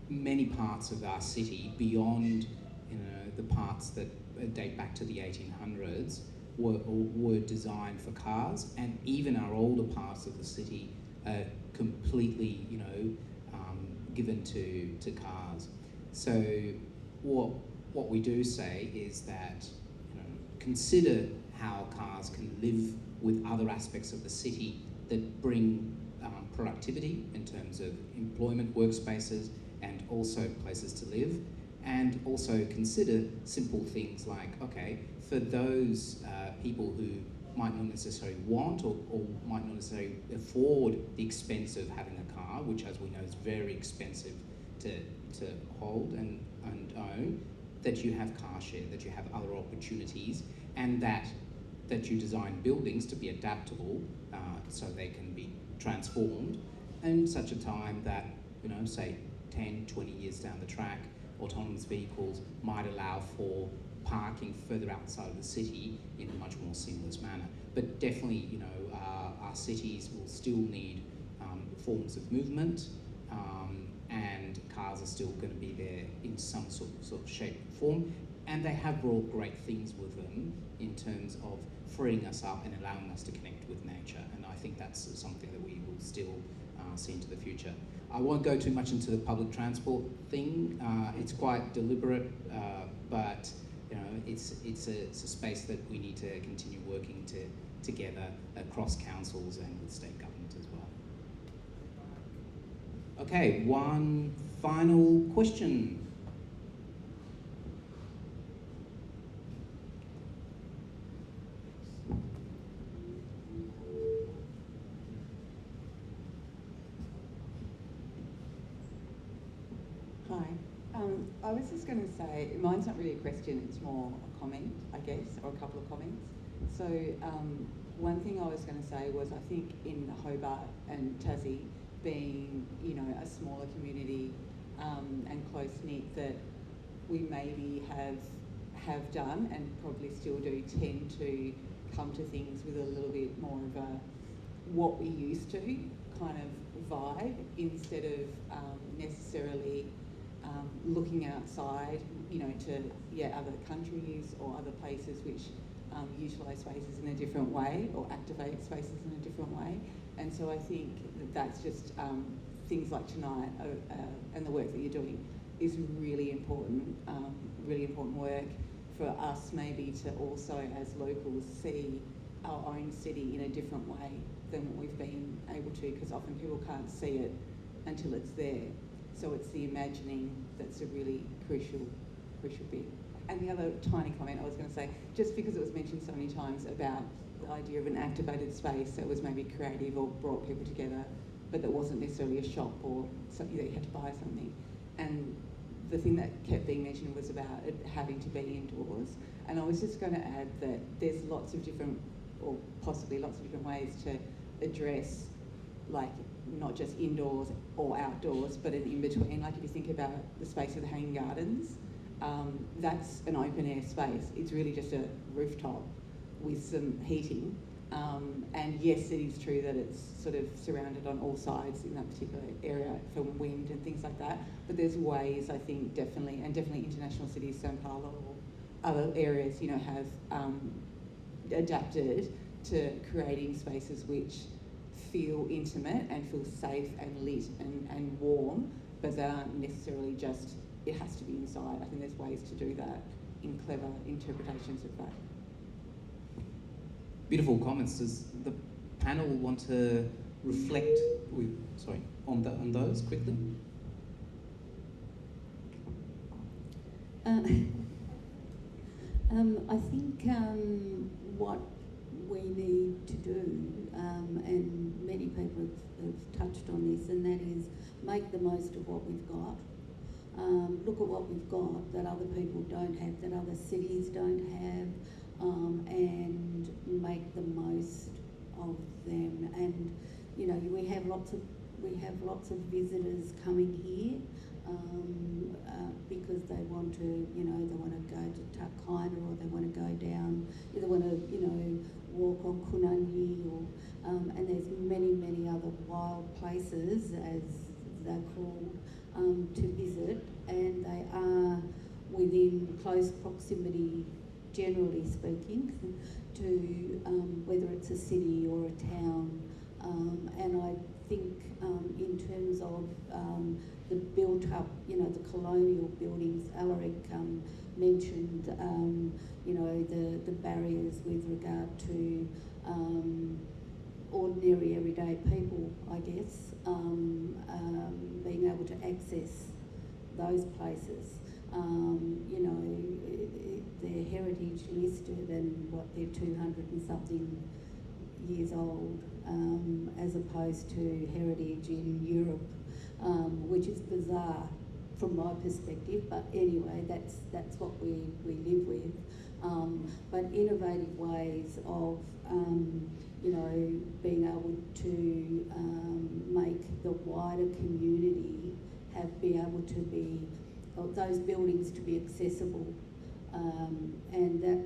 many parts of our city, beyond, you know, the parts that date back to the 1800s, were designed for cars, and even our older parts of the city are completely, you know, given to cars. So what we do say is that, you know, consider how cars can live with other aspects of the city that bring productivity in terms of employment workspaces and also places to live, and also consider simple things like, okay, for those people who might not necessarily want or might not necessarily afford the expense of having a car, which, as we know, is very expensive to hold and own, that you have car share, that you have other opportunities, and that you design buildings to be adaptable so they can be transformed, and such a time that, you know, say 10, 20 years down the track, autonomous vehicles might allow for parking further outside of the city in a much more seamless manner. But definitely, you know, our cities will still need forms of movement, and cars are still going to be there in some sort of shape and form, and they have brought great things with them in terms of freeing us up and allowing us to connect with nature, and I think that's something that we will still see into the future. I won't go too much into the public transport thing. It's quite deliberate, but you know, it's a space that we need to continue working together across councils and with state government as well. Okay, one final question. Hi. I was just going to say, mine's not really a question, it's more a comment, I guess, or a couple of comments. So one thing I was going to say was, I think in Hobart and Tassie, being, you know, a smaller community and close-knit, that we maybe have done and probably still do tend to come to things with a little bit more of a what we used to kind of vibe, instead of necessarily looking outside, you know, to other countries or other places which utilise spaces in a different way or activate spaces in a different way. And so I think that's just things like tonight and the work that you're doing is really important work for us maybe to also as locals see our own city in a different way than what we've been able to, because often people can't see it until it's there. So it's the imagining that's a really crucial bit. And the other tiny comment I was going to say, just because it was mentioned so many times about the idea of an activated space that was maybe creative or brought people together, but that wasn't necessarily a shop or something that you had to buy something. And the thing that kept being mentioned was about it having to be indoors. And I was just going to add that there's lots of different, or possibly lots of different ways to address, like, not just indoors or outdoors, but an in-between. Like if you think about the space of the Hanging Gardens, that's an open-air space. It's really just a rooftop with some heating. And yes, it is true that it's sort of surrounded on all sides in that particular area from wind and things like that. But there's ways, I think, definitely international cities, Sao Paulo or other areas, you know, have adapted to creating spaces which feel intimate and feel safe and lit and warm, but they aren't necessarily just, it has to be inside. I think there's ways to do that in clever interpretations of that. Beautiful comments. Does the panel want to reflect on those quickly? I think what we need to do, and many people have touched on this, and that is make the most of what we've got. Look at what we've got that other people don't have, that other cities don't have, and make the most of them. And you know, we have lots of visitors coming here because they want to, you know, they want to go to Takaina, or they want to go down, they want to, you know, walk on Kunani, or and there's many other wild places, as they're called, to visit, and they are within close proximity, generally speaking, to whether it's a city or a town. And I think in terms of the built up, you know, the colonial buildings, Alaric mentioned, you know, the barriers with regard to ordinary everyday people, I guess, being able to access those places. You know, they're heritage listed, and what, they're 200 and something years old, as opposed to heritage in Europe, which is bizarre from my perspective, but anyway, that's what we live with. But innovative ways of, you know, being able to make the wider community be able to be, those buildings to be accessible, and that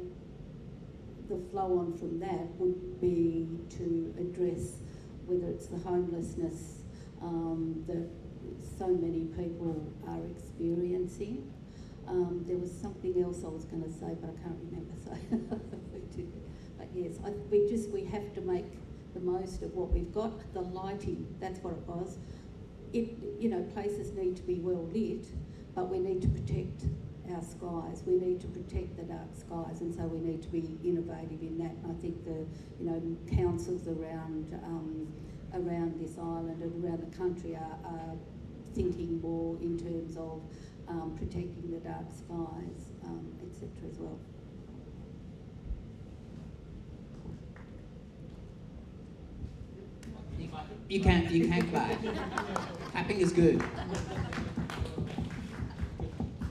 the flow on from that would be to address whether it's the homelessness that so many people are experiencing. There was something else I was going to say, but I can't remember. So, but yes, we have to make the most of what we've got. The lighting, that's what it was. You know, places need to be well lit, but we need to protect our skies. We need to protect the dark skies, and so we need to be innovative in that. And I think the, you know, councils around this island and around the country are thinking more in terms of protecting the dark skies, etc. as well. You can clap. Clapping is good.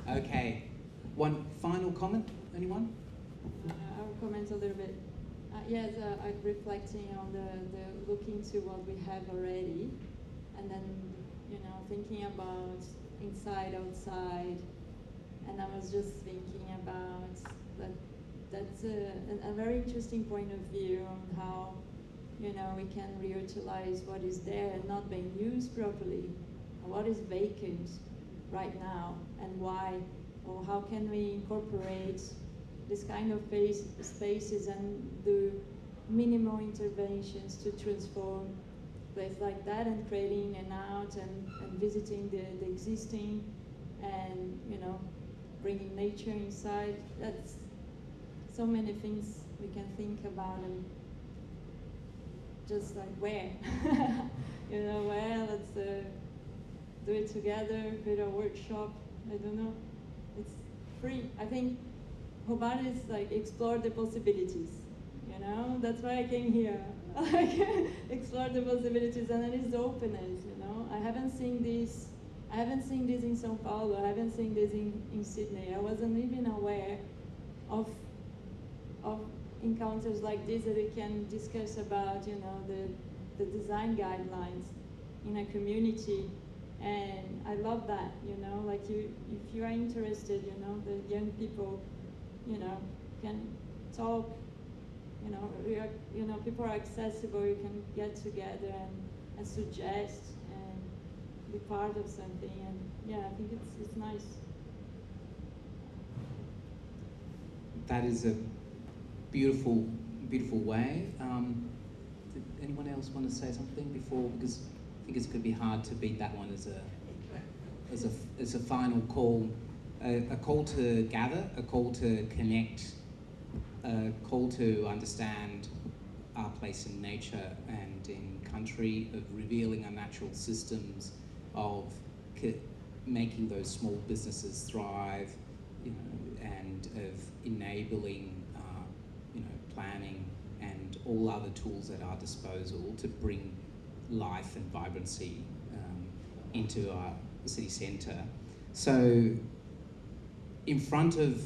Okay. One final comment, anyone? I'll comment a little bit. Yes, I'm reflecting on the looking to what we have already, and then, you know, thinking about inside, outside, and I was just thinking about that's a very interesting point of view on how, you know, we can reutilize what is there and not being used properly, what is vacant right now, and why, or how can we incorporate this kind of spaces and do minimal interventions to transform places like that, and creating an out and visiting the existing, and bringing nature inside. That's so many things we can think about, and just like where, where, let's do it together, create a workshop, I don't know. It's free. I think Hobart is like explore the possibilities, that's why I came here. Explore the possibilities, and it is the openness, I haven't seen this in São Paulo, I haven't seen this in Sydney. I wasn't even aware of encounters like this that we can discuss about, the design guidelines in a community. And I love that, like if you are interested, the young people, can talk, people are accessible, you can get together and suggest and be part of something. And yeah, I think it's nice. That is a beautiful, beautiful way. Did anyone else want to say something before? Because I think it's going to be hard to beat that one as a final call, a call to gather, a call to connect, a call to understand our place in nature and in country, of revealing our natural systems, of making those small businesses thrive, and of enabling, planning and all other tools at our disposal to bring life and vibrancy into our city centre. So in front of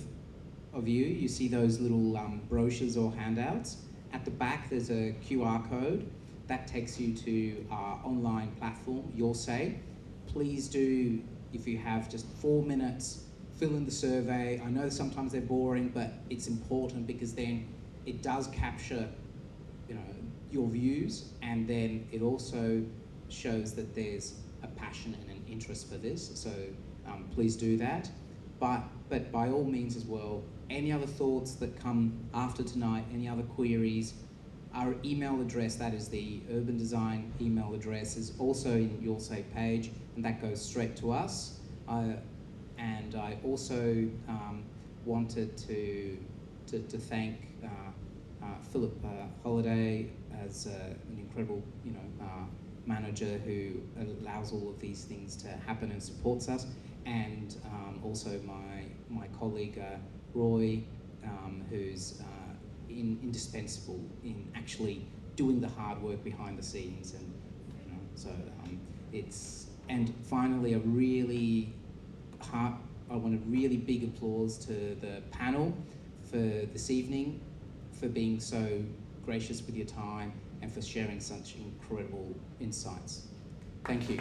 you see those little brochures or handouts. At the back there's a QR code that takes you to our online platform, Your Say. Please do, if you have just 4 minutes, fill in the survey. I know sometimes they're boring, but it's important because then it does capture, your views, and then it also shows that there's a passion and an interest for this. So please do that. But by all means as well, any other thoughts that come after tonight, any other queries, our email address, that is the Urban Design email address, is also in Your Say page, and that goes straight to us. And I also wanted to thank Philip Holiday as an incredible, manager who allows all of these things to happen and supports us, and also my colleague Roy, who's indispensable in actually doing the hard work behind the scenes, and and finally I want a really big applause to the panel for this evening, for being so gracious with your time and for sharing such incredible insights. Thank you.